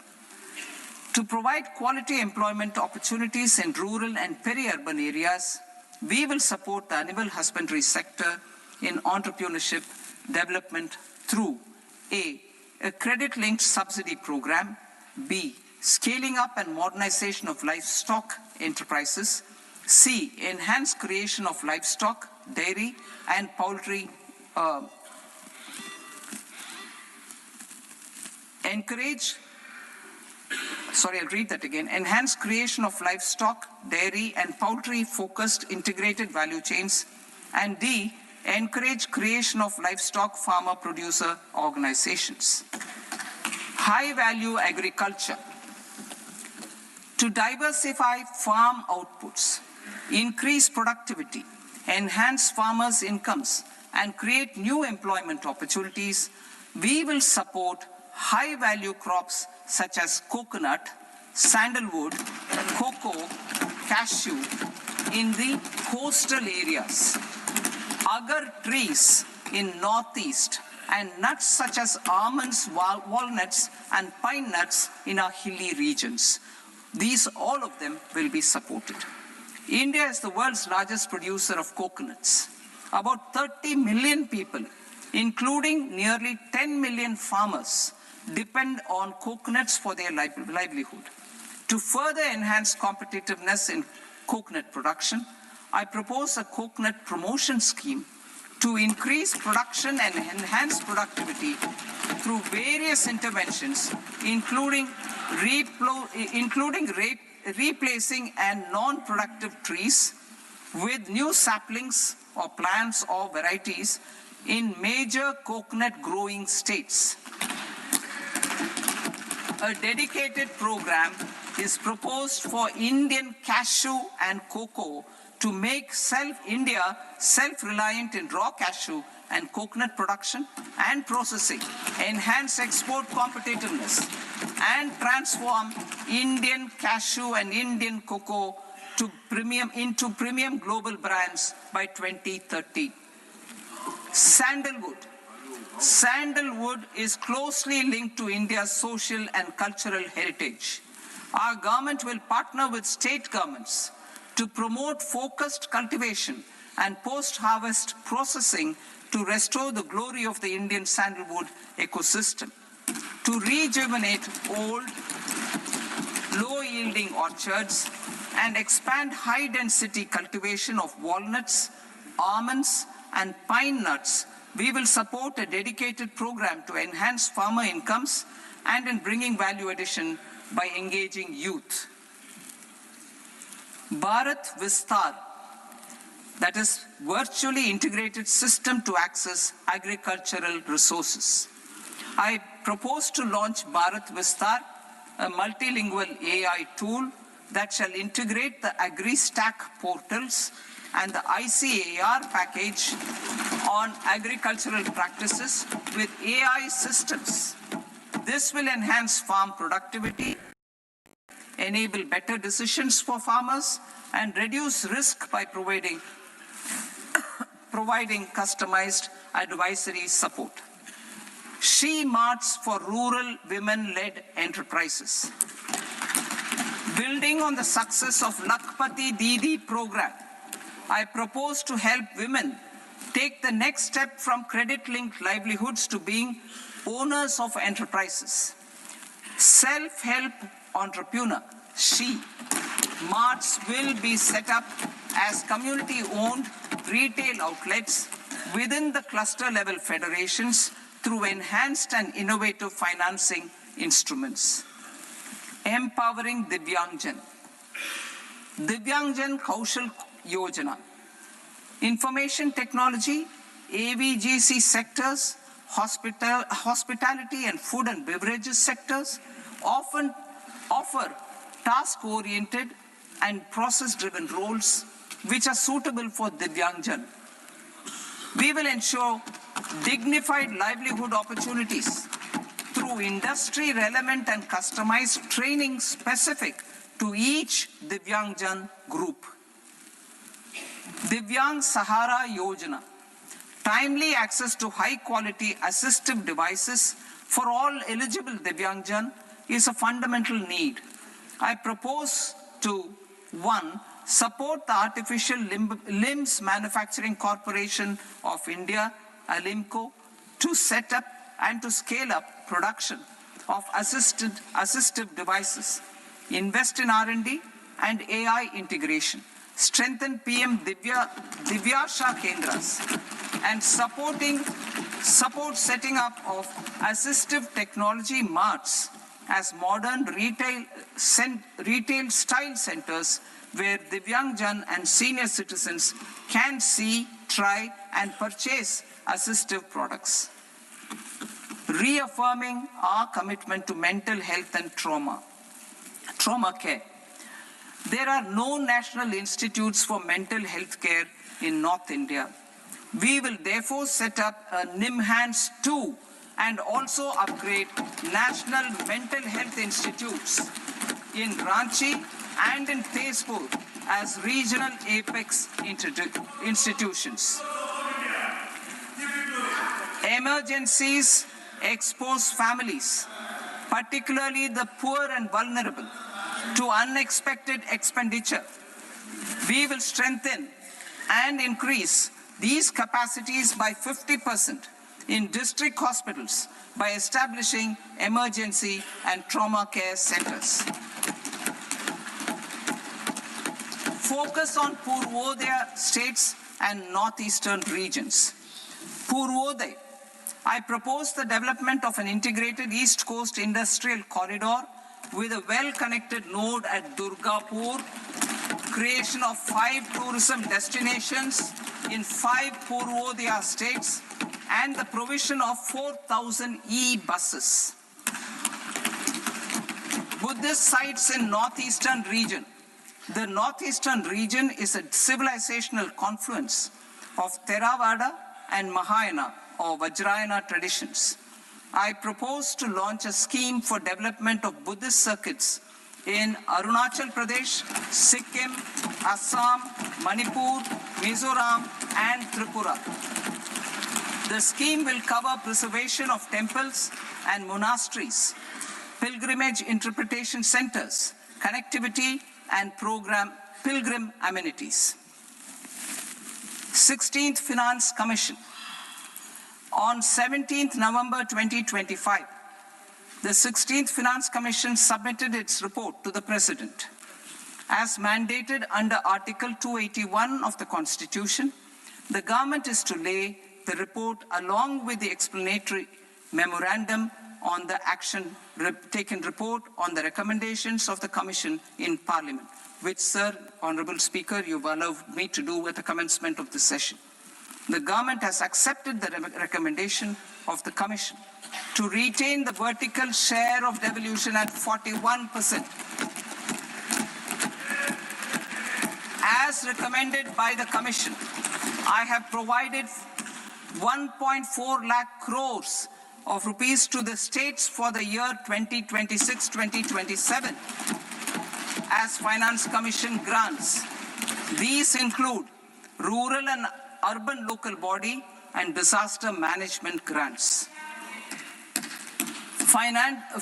To provide quality employment opportunities in rural and peri-urban areas, we will support the animal husbandry sector in entrepreneurship development through A, a credit-linked subsidy program, B, scaling up and modernization of livestock enterprises, C, enhanced creation of livestock, dairy, and poultry enhanced creation of livestock, dairy, and poultry-focused integrated value chains, and D, encourage creation of livestock farmer-producer organizations. High-value agriculture. To diversify farm outputs, increase productivity, enhance farmers' incomes, and create new employment opportunities, we will support high-value crops such as coconut, sandalwood, cocoa, cashew in the coastal areas, agar trees in Northeast, and nuts such as almonds, walnuts, and pine nuts in our hilly regions. All of them will be supported. India is the world's largest producer of coconuts. About 30 million people, including nearly 10 million farmers, depend on coconuts for their livelihood. To further enhance competitiveness in coconut production, I propose a coconut promotion scheme to increase production and enhance productivity through various interventions, including replacing and non-productive trees with new saplings or plants or varieties in major coconut growing states. A dedicated program is proposed for Indian cashew and cocoa to make India self-reliant in raw cashew and coconut production and processing, enhance export competitiveness, and transform Indian cashew and Indian cocoa into premium global brands by 2030. Sandalwood. Sandalwood is closely linked to India's social and cultural heritage. Our government will partner with state governments to promote focused cultivation and post-harvest processing to restore the glory of the Indian sandalwood ecosystem, to rejuvenate old, low-yielding orchards, and expand high-density cultivation of walnuts, almonds, and pine nuts. We will support a dedicated program to enhance farmer incomes and in bringing value addition by engaging youth. Bharat Vistar, that is virtually integrated system to access agricultural resources. I propose to launch Bharat Vistar, a multilingual AI tool that shall integrate the AgriStack portals and the ICAR package on agricultural practices with AI systems. This will enhance farm productivity, enable better decisions for farmers, and reduce risk by providing customized advisory support. She Marts for rural women-led enterprises. Building on the success of Lakpati Didi program, I propose to help women take the next step from credit-linked livelihoods to being owners of enterprises. Self-help entrepreneur, She Marts will be set up as community-owned retail outlets within the cluster-level federations through enhanced and innovative financing instruments. Empowering Divyangjan. Divyangjan Kaushal Yojana. Information technology, AVGC sectors, hospitality and food and beverages sectors often offer task-oriented and process-driven roles which are suitable for Divyangjan. We will ensure dignified livelihood opportunities through industry-relevant and customized training specific to each Divyangjan group. Divyang Sahara Yojana. Timely access to high-quality assistive devices for all eligible Divyangjan is a fundamental need. I propose to 1. Support the Artificial Limbs Manufacturing Corporation of India, ALIMCO, to set up and to scale up production of assistive devices, invest in R&D and AI integration, strengthen PM Divyasha Kendras, and support setting up of assistive technology marts as modern retail style centers where Divyangjan and senior citizens can see, try, and purchase assistive products. Reaffirming our commitment to mental health and trauma care. There are no national institutes for mental health care in North India. We will therefore set up a NIMHANS 2 and also upgrade national mental health institutes in Ranchi and in Tezpur as regional apex institutions. Emergencies expose families, particularly the poor and vulnerable, to unexpected expenditure. We will strengthen and increase these capacities by 50% in district hospitals by establishing emergency and trauma care centers. Focus on Purvodaya states and northeastern regions. Purvodaya. I propose the development of an integrated East Coast industrial corridor with a well-connected node at Durgapur, creation of 5 tourism destinations in 5 Purvodaya states, and the provision of 4,000 e-buses. Buddhist sites in northeastern region. The northeastern region is a civilizational confluence of Theravada, and Mahayana or Vajrayana traditions. I propose to launch a scheme for development of Buddhist circuits in Arunachal Pradesh, Sikkim, Assam, Manipur, Mizoram, and Tripura. The scheme will cover preservation of temples and monasteries, pilgrimage interpretation centers, connectivity, and pilgrim amenities. 16th Finance Commission. On 17th November 2025, the 16th Finance Commission submitted its report to the President. As mandated under Article 281 of the Constitution, the government is to lay the report along with the explanatory memorandum on the action taken report on the recommendations of the Commission in Parliament, which, Sir, Honourable Speaker, you've allowed me to do at the commencement of this session. The government has accepted the recommendation of the Commission to retain the vertical share of devolution at 41%. As recommended by the Commission, I have provided 1.4 lakh crores of rupees to the states for the year 2026-2027 as Finance Commission grants. These include rural and urban local body and disaster management grants.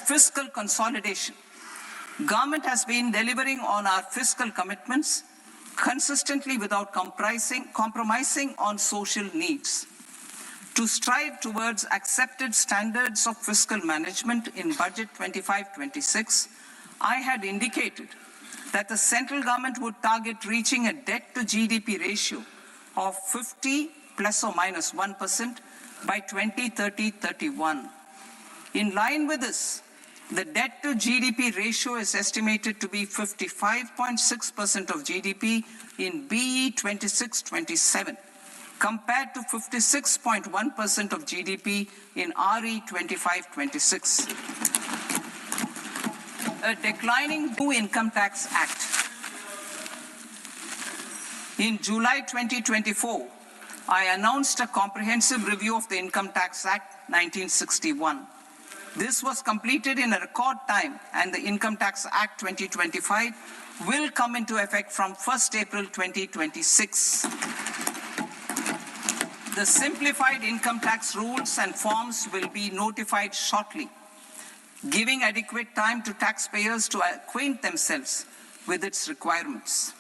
Fiscal consolidation. Government has been delivering on our fiscal commitments consistently without compromising on social needs. To strive towards accepted standards of fiscal management in Budget 25-26, I had indicated that the central government would target reaching a debt to GDP ratio of 50 plus or minus 1% by 2030-31. In line with this, the debt to GDP ratio is estimated to be 55.6% of GDP in BE 26-27, compared to 56.1% of GDP in RE 25-26. A declining new Income Tax Act. In July 2024, I announced a comprehensive review of the Income Tax Act 1961. This was completed in a record time, and the Income Tax Act 2025 will come into effect from 1st April 2026. The simplified income tax rules and forms will be notified shortly, giving adequate time to taxpayers to acquaint themselves with its requirements.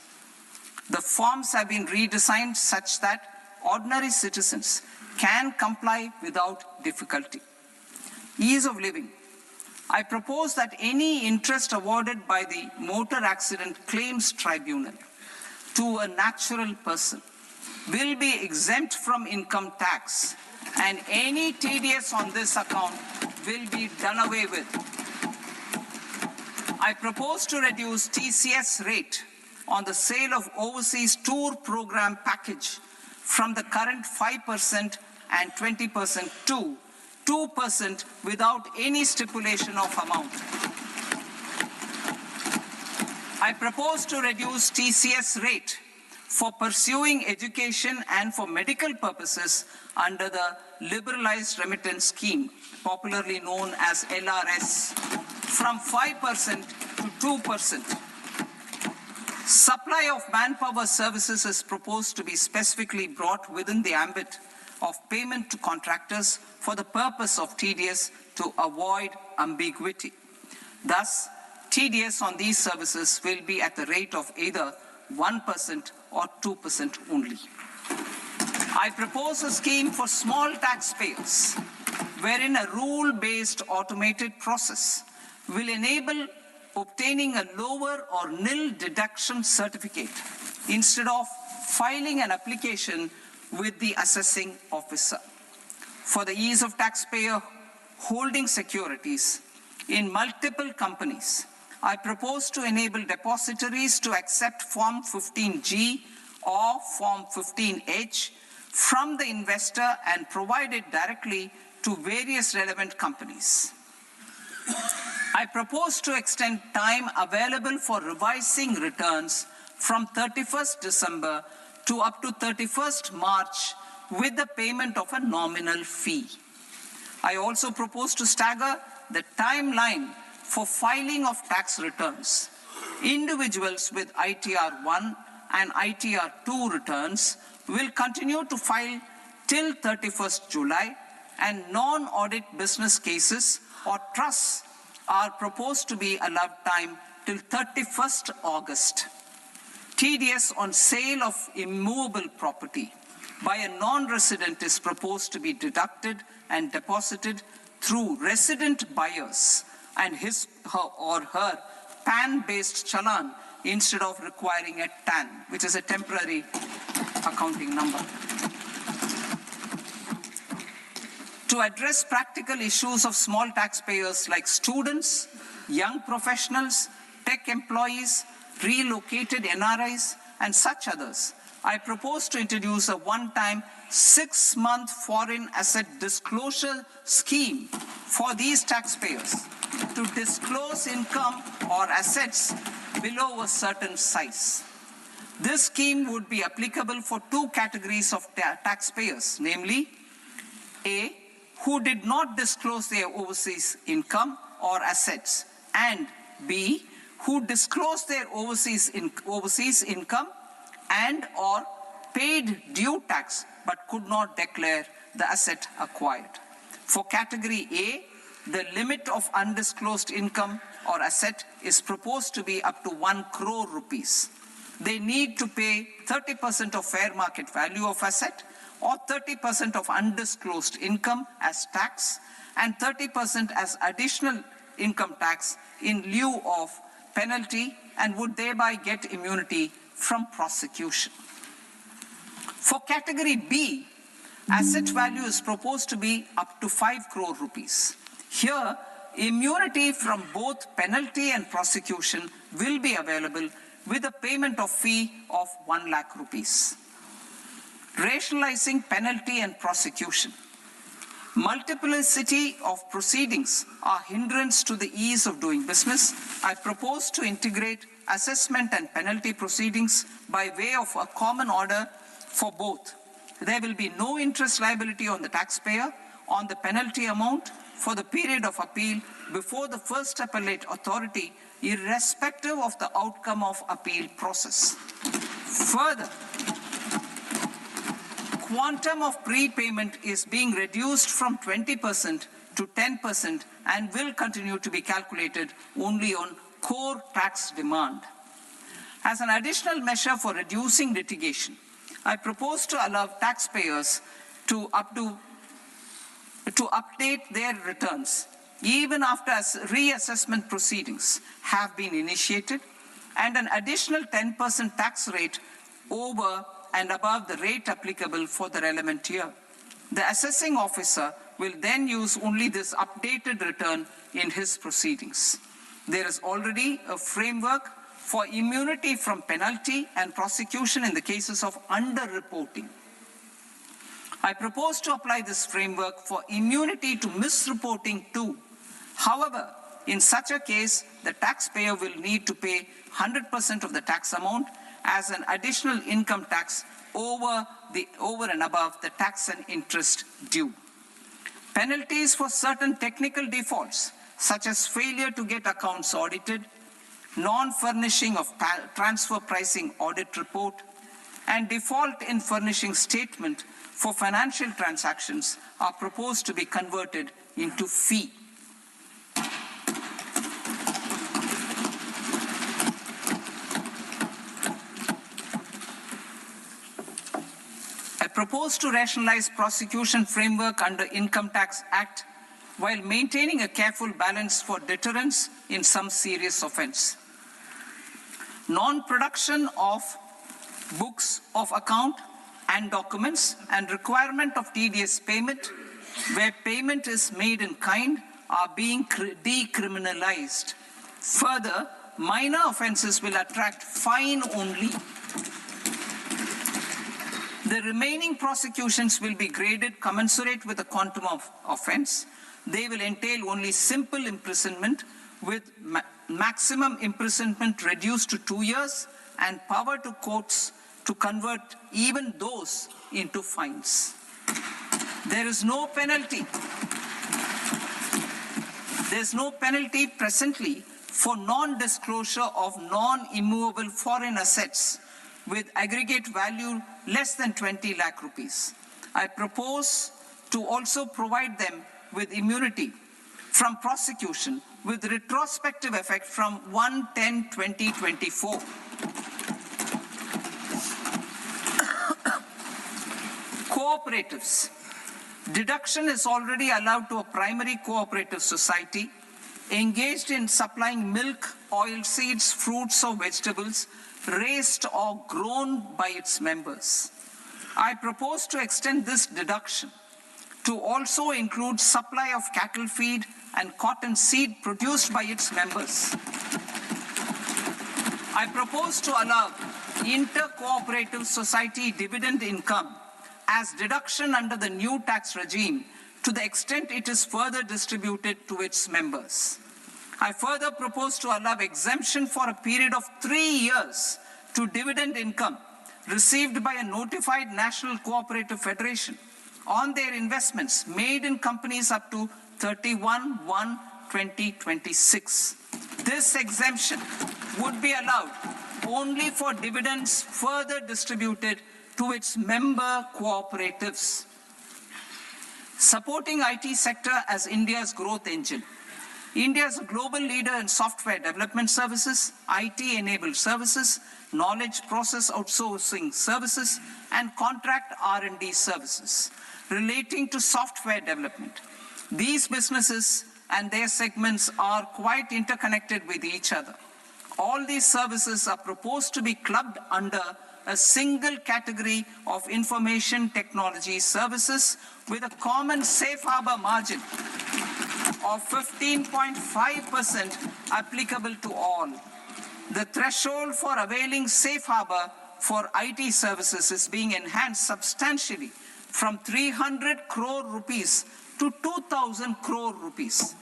The forms have been redesigned such that ordinary citizens can comply without difficulty. Ease of living. I propose that any interest awarded by the Motor Accident Claims Tribunal to a natural person will be exempt from income tax, and any TDS on this account will be done away with. I propose to reduce TCS rate on the sale of overseas tour program package from the current 5% and 20% to 2% without any stipulation of amount. I propose to reduce TCS rate for pursuing education and for medical purposes under the Liberalized Remittance Scheme, popularly known as LRS, from 5% to 2%. Supply of manpower services is proposed to be specifically brought within the ambit of payment to contractors for the purpose of TDS to avoid ambiguity. Thus, TDS on these services will be at the rate of either 1% or 2% only. I propose a scheme for small taxpayers, wherein a rule-based automated process will enable obtaining a lower or nil deduction certificate instead of filing an application with the assessing officer. For the ease of taxpayer holding securities in multiple companies, I propose to enable depositories to accept Form 15G or Form 15H from the investor and provide it directly to various relevant companies. I propose to extend time available for revising returns from 31st December to up to 31st March with the payment of a nominal fee. I also propose to stagger the timeline for filing of tax returns. Individuals with ITR 1 and ITR 2 returns will continue to file till 31st July, and non-audit business cases or trusts are proposed to be allowed time till 31st August. TDS on sale of immovable property by a non-resident is proposed to be deducted and deposited through resident buyers and his or her PAN-based challan instead of requiring a TAN, which is a temporary accounting number. To address practical issues of small taxpayers like students, young professionals, tech employees, relocated NRIs, and such others, I propose to introduce a one-time 6-month foreign asset disclosure scheme for these taxpayers to disclose income or assets below a certain size. This scheme would be applicable for two categories of taxpayers, namely A, who did not disclose their overseas income or assets, and B, who disclosed their overseas income and or paid due tax but could not declare the asset acquired. For category A, the limit of undisclosed income or asset is proposed to be up to 1 crore rupees. They need to pay 30% of fair market value of asset or 30% of undisclosed income as tax and 30% as additional income tax in lieu of penalty, and would thereby get immunity from prosecution. For category B, asset value is proposed to be up to 5 crore rupees. Here, immunity from both penalty and prosecution will be available with a payment of fee of 1 lakh rupees. Rationalizing penalty and prosecution. Multiplicity of proceedings are hindrance to the ease of doing business. I propose to integrate assessment and penalty proceedings by way of a common order for both. There will be no interest liability on the taxpayer on the penalty amount for the period of appeal before the first appellate authority, irrespective of the outcome of appeal process. Further, quantum of prepayment is being reduced from 20% to 10% and will continue to be calculated only on core tax demand. As an additional measure for reducing litigation, I propose to allow taxpayers to update their returns even after reassessment proceedings have been initiated, and an additional 10% tax rate over and above the rate applicable for the relevant year. The assessing officer will then use only this updated return in his proceedings. There is already a framework for immunity from penalty and prosecution in the cases of underreporting. I propose to apply this framework for immunity to misreporting too. However, in such a case, the taxpayer will need to pay 100% of the tax amount as an additional income tax over and above the tax and interest due. Penalties for certain technical defaults, such as failure to get accounts audited, non-furnishing of transfer pricing audit report, and default in furnishing statement for financial transactions are proposed to be converted into fee. I propose to rationalize prosecution framework under Income Tax Act while maintaining a careful balance for deterrence in some serious offense. Non-production of books of account and documents and requirement of TDS payment where payment is made in kind are being decriminalized. Further, minor offenses will attract fine only. The remaining prosecutions will be graded commensurate with the quantum of offense. They will entail only simple imprisonment with maximum imprisonment reduced to 2 years and power to courts to convert even those into fines. There is no penalty. There's no penalty presently for non-disclosure of non-immovable foreign assets with aggregate value less than 20 lakh rupees. I propose to also provide them with immunity from prosecution with retrospective effect from 1/10/2024. Cooperatives. Deduction is already allowed to a primary cooperative society engaged in supplying milk, oilseeds, fruits or vegetables raised or grown by its members. I propose to extend this deduction to also include supply of cattle feed and cotton seed produced by its members. I propose to allow inter-cooperative society dividend income as deduction under the new tax regime to the extent it is further distributed to its members. I further propose to allow exemption for a period of 3 years to dividend income received by a notified national cooperative federation on their investments made in companies up to 31/1/2026. This exemption would be allowed only for dividends further distributed to its member cooperatives. Supporting IT sector as India's growth engine. India is a global leader in software development services, IT-enabled services, knowledge process outsourcing services, and contract R&D services relating to software development. These businesses and their segments are quite interconnected with each other. All these services are proposed to be clubbed under a single category of information technology services with a common safe harbor margin of 15.5% applicable to all. The threshold for availing safe harbor for IT services is being enhanced substantially from 300 crore rupees to 2,000 crore rupees.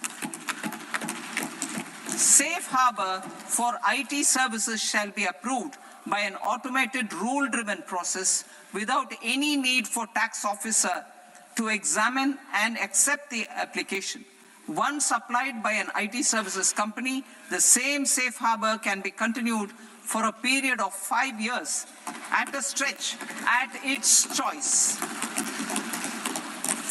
Safe harbor for IT services shall be approved by an automated rule-driven process without any need for tax officer to examine and accept the application. Once applied by an IT services company, the same safe harbor can be continued for a period of 5 years at a stretch at its choice.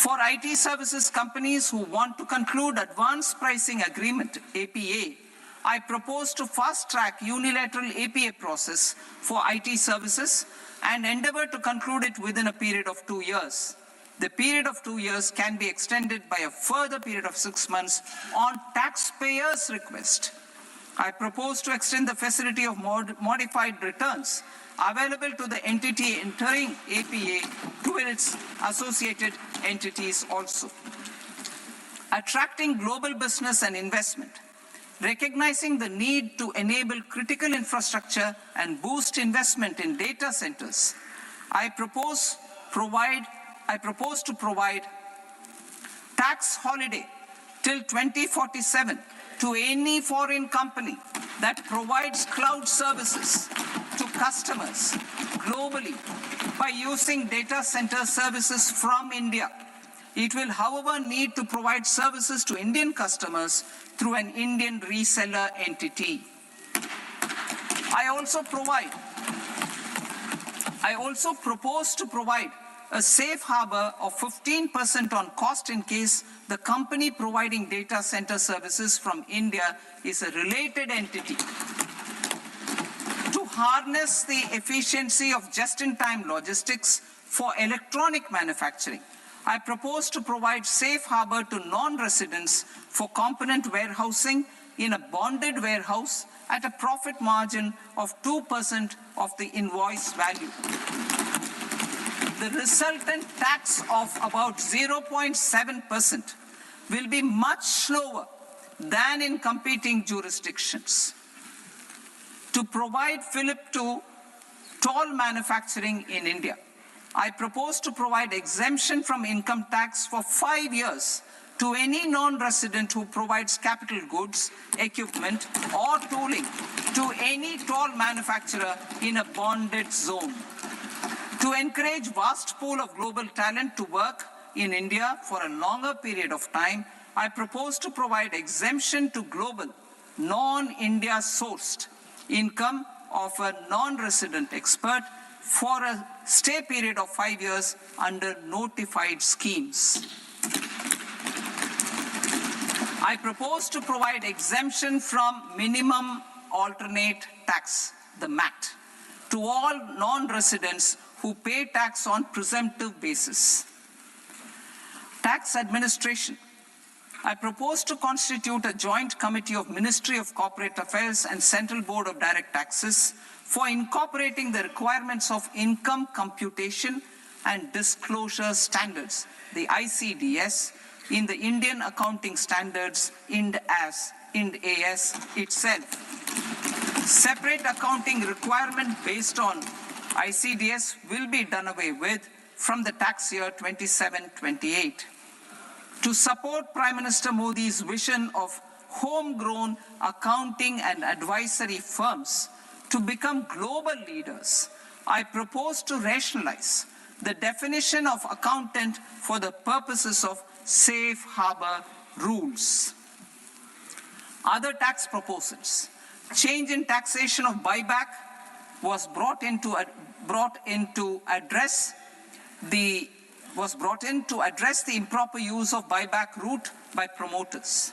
For IT services companies who want to conclude advanced pricing agreement, APA, I propose to fast-track unilateral APA process for IT services and endeavor to conclude it within a period of 2 years. The period of 2 years can be extended by a further period of 6 months on taxpayers' request. I propose to extend the facility of modified returns available to the entity entering APA to its associated entities also. Attracting global business and investment. Recognizing the need to enable critical infrastructure and boost investment in data centers, I propose to provide tax holiday till 2047 to any foreign company that provides cloud services to customers globally by using data center services from India. It will, however, need to provide services to Indian customers through an Indian reseller entity. I also propose to provide a safe harbor of 15% on cost in case the company providing data center services from India is a related entity. To harness the efficiency of just-in-time logistics for electronic manufacturing, I propose to provide safe harbor to non-residents for component warehousing in a bonded warehouse at a profit margin of 2% of the invoice value. The resultant tax of about 0.7% will be much lower than in competing jurisdictions. To provide fillip to toll manufacturing in India, I propose to provide exemption from income tax for 5 years to any non-resident who provides capital goods, equipment, or tooling to any toll manufacturer in a bonded zone. To encourage vast pool of global talent to work in India for a longer period of time, I propose to provide exemption to global, non-India sourced income of a non-resident expert for a stay period of 5 years under notified schemes. I propose to provide exemption from minimum alternate tax, the MAT, to all non-residents who pay tax on presumptive basis. Tax administration. I propose to constitute a joint committee of Ministry of Corporate Affairs and Central Board of Direct Taxes for incorporating the requirements of income computation and disclosure standards, the ICDS, in the Indian Accounting Standards, IND AS itself. Separate accounting requirement based on ICDS will be done away with from the tax year 27-28. To support Prime Minister Modi's vision of homegrown accounting and advisory firms to become global leaders, I propose to rationalize the definition of accountant for the purposes of safe harbor rules. Other tax proposals. Change in taxation of buyback was brought in to address the improper use of buyback route by promoters.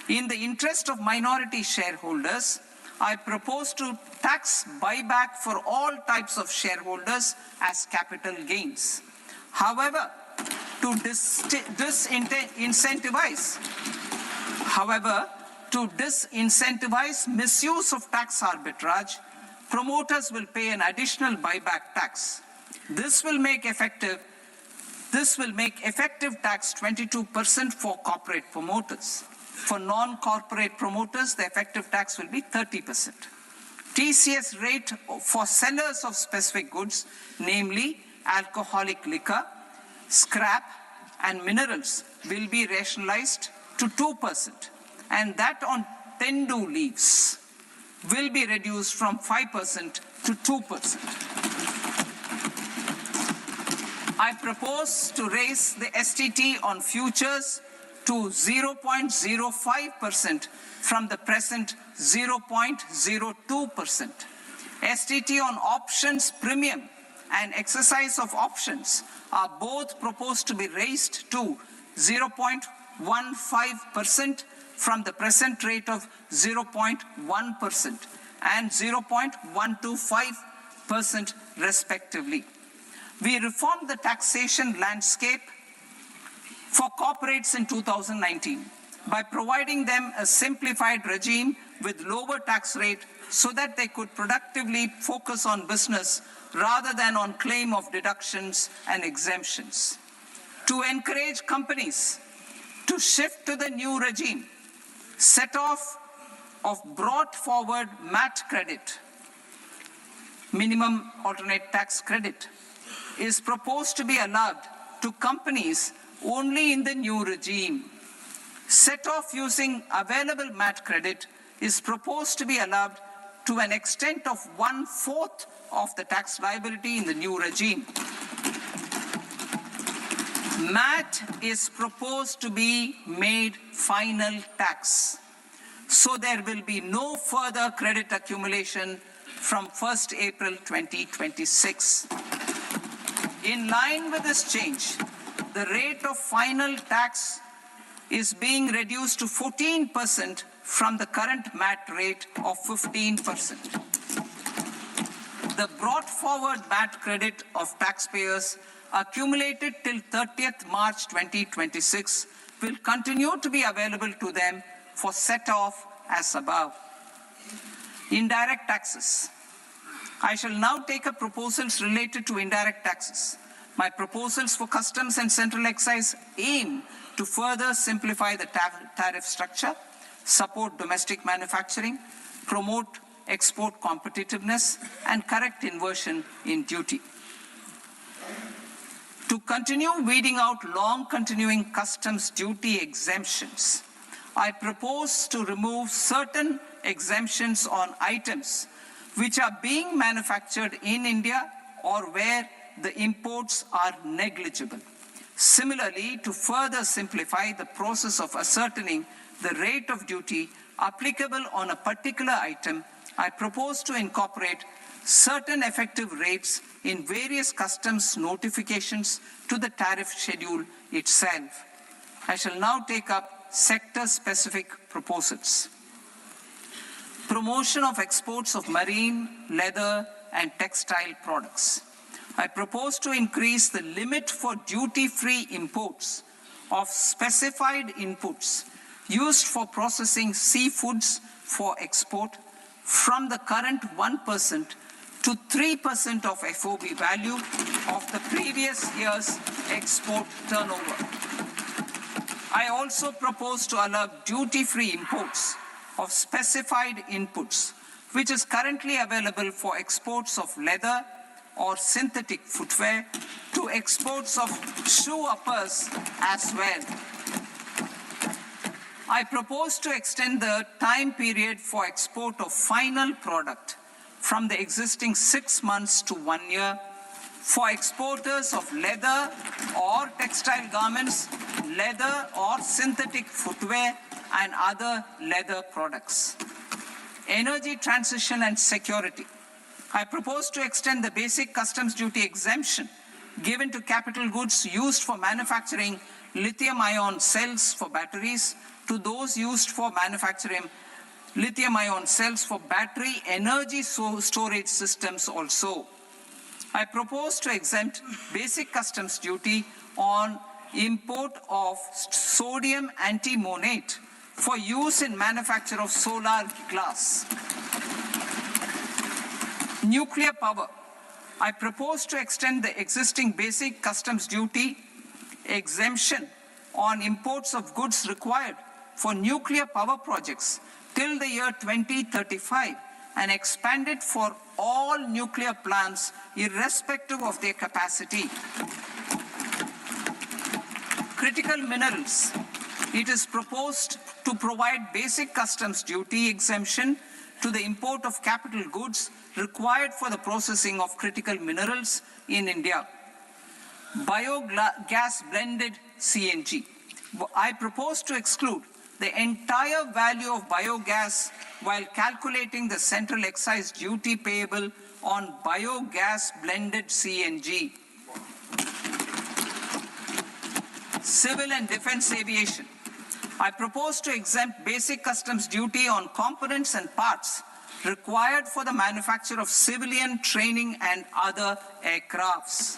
In the interest of minority shareholders, I propose to tax buyback for all types of shareholders as capital gains. However, to disincentivize misuse of tax arbitrage, promoters will pay an additional buyback tax. This will make effective tax 22% for corporate promoters. For non-corporate promoters, the effective tax will be 30%. TCS rate for sellers of specific goods, namely alcoholic liquor, scrap, and minerals, will be rationalized to 2%, and that on tendu leaves will be reduced from 5% to 2%. I propose to raise the STT on futures to 0.05% from the present 0.02%. STT on options premium and exercise of options are both proposed to be raised to 0.15% from the present rate of 0.1% and 0.125% respectively. We reformed the taxation landscape for corporates in 2019 by providing them a simplified regime with lower tax rate so that they could productively focus on business rather than on claim of deductions and exemptions. To encourage companies to shift to the new regime, set off of brought forward MAT credit, minimum alternate tax credit, is proposed to be allowed to companies only in the new regime. Set off using available MAT credit is proposed to be allowed to an extent of 1/4 of the tax liability in the new regime. MAT is proposed to be made final tax, so there will be no further credit accumulation from 1st April 2026. In line with this change, the rate of final tax is being reduced to 14% from the current MAT rate of 15%. The brought forward MAT credit of taxpayers accumulated till 30th March 2026 will continue to be available to them for set off as above. Indirect taxes. I shall now take up proposals related to indirect taxes. My proposals for customs and central excise aim to further simplify the tariff structure, support domestic manufacturing, promote export competitiveness, and correct inversion in duty. To continue weeding out long continuing customs duty exemptions, I propose to remove certain exemptions on items which are being manufactured in India or where the imports are negligible. Similarly, to further simplify the process of ascertaining the rate of duty applicable on a particular item, I propose to incorporate certain effective rates in various customs notifications to the tariff schedule itself. I shall now take up sector-specific proposals. Promotion of exports of marine, leather, and textile products. I propose to increase the limit for duty-free imports of specified inputs used for processing seafoods for export from the current 1% to 3% of FOB value of the previous year's export turnover. I also propose to allow duty-free imports of specified inputs, which is currently available for exports of leather or synthetic footwear, to exports of shoe uppers as well. I propose to extend the time period for export of final product from the existing 6 months to 1 year for exporters of leather or textile garments, leather or synthetic footwear, and other leather products. Energy transition and security. I propose to extend the basic customs duty exemption given to capital goods used for manufacturing lithium-ion cells for batteries to those used for manufacturing lithium-ion cells for battery energy storage systems also. I propose to exempt basic customs duty on import of sodium antimonate for use in manufacture of solar glass. Nuclear power. I propose to extend the existing basic customs duty exemption on imports of goods required for nuclear power projects till the year 2035 and expand it for all nuclear plants irrespective of their capacity. Critical minerals. It is proposed to provide basic customs duty exemption to the import of capital goods required for the processing of critical minerals in India. Biogas blended CNG. I propose to exclude the entire value of biogas while calculating the central excise duty payable on biogas blended CNG. Civil and defense aviation. I propose to exempt basic customs duty on components and parts required for the manufacture of civilian training and other aircrafts.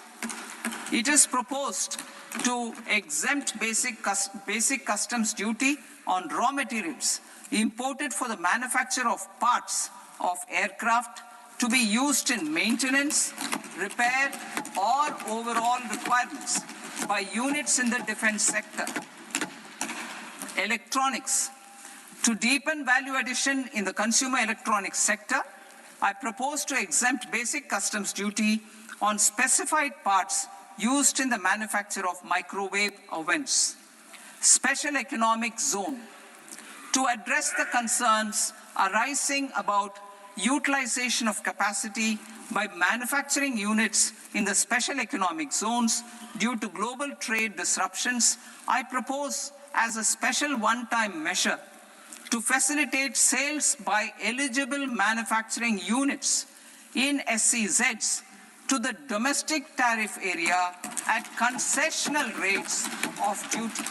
It is proposed to exempt basic customs duty on raw materials imported for the manufacture of parts of aircraft to be used in maintenance, repair, or overall requirements by units in the defense sector. Electronics. To deepen value addition in the consumer electronics sector, I propose to exempt basic customs duty on specified parts used in the manufacture of microwave ovens. Special economic zone. To address the concerns arising about utilization of capacity by manufacturing units in the special economic zones due to global trade disruptions, I propose as a special one-time measure to facilitate sales by eligible manufacturing units in SEZs to the domestic tariff area at concessional rates of duty.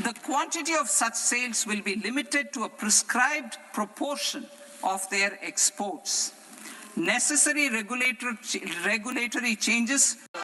The quantity of such sales will be limited to a prescribed proportion of their exports. Necessary regulatory changes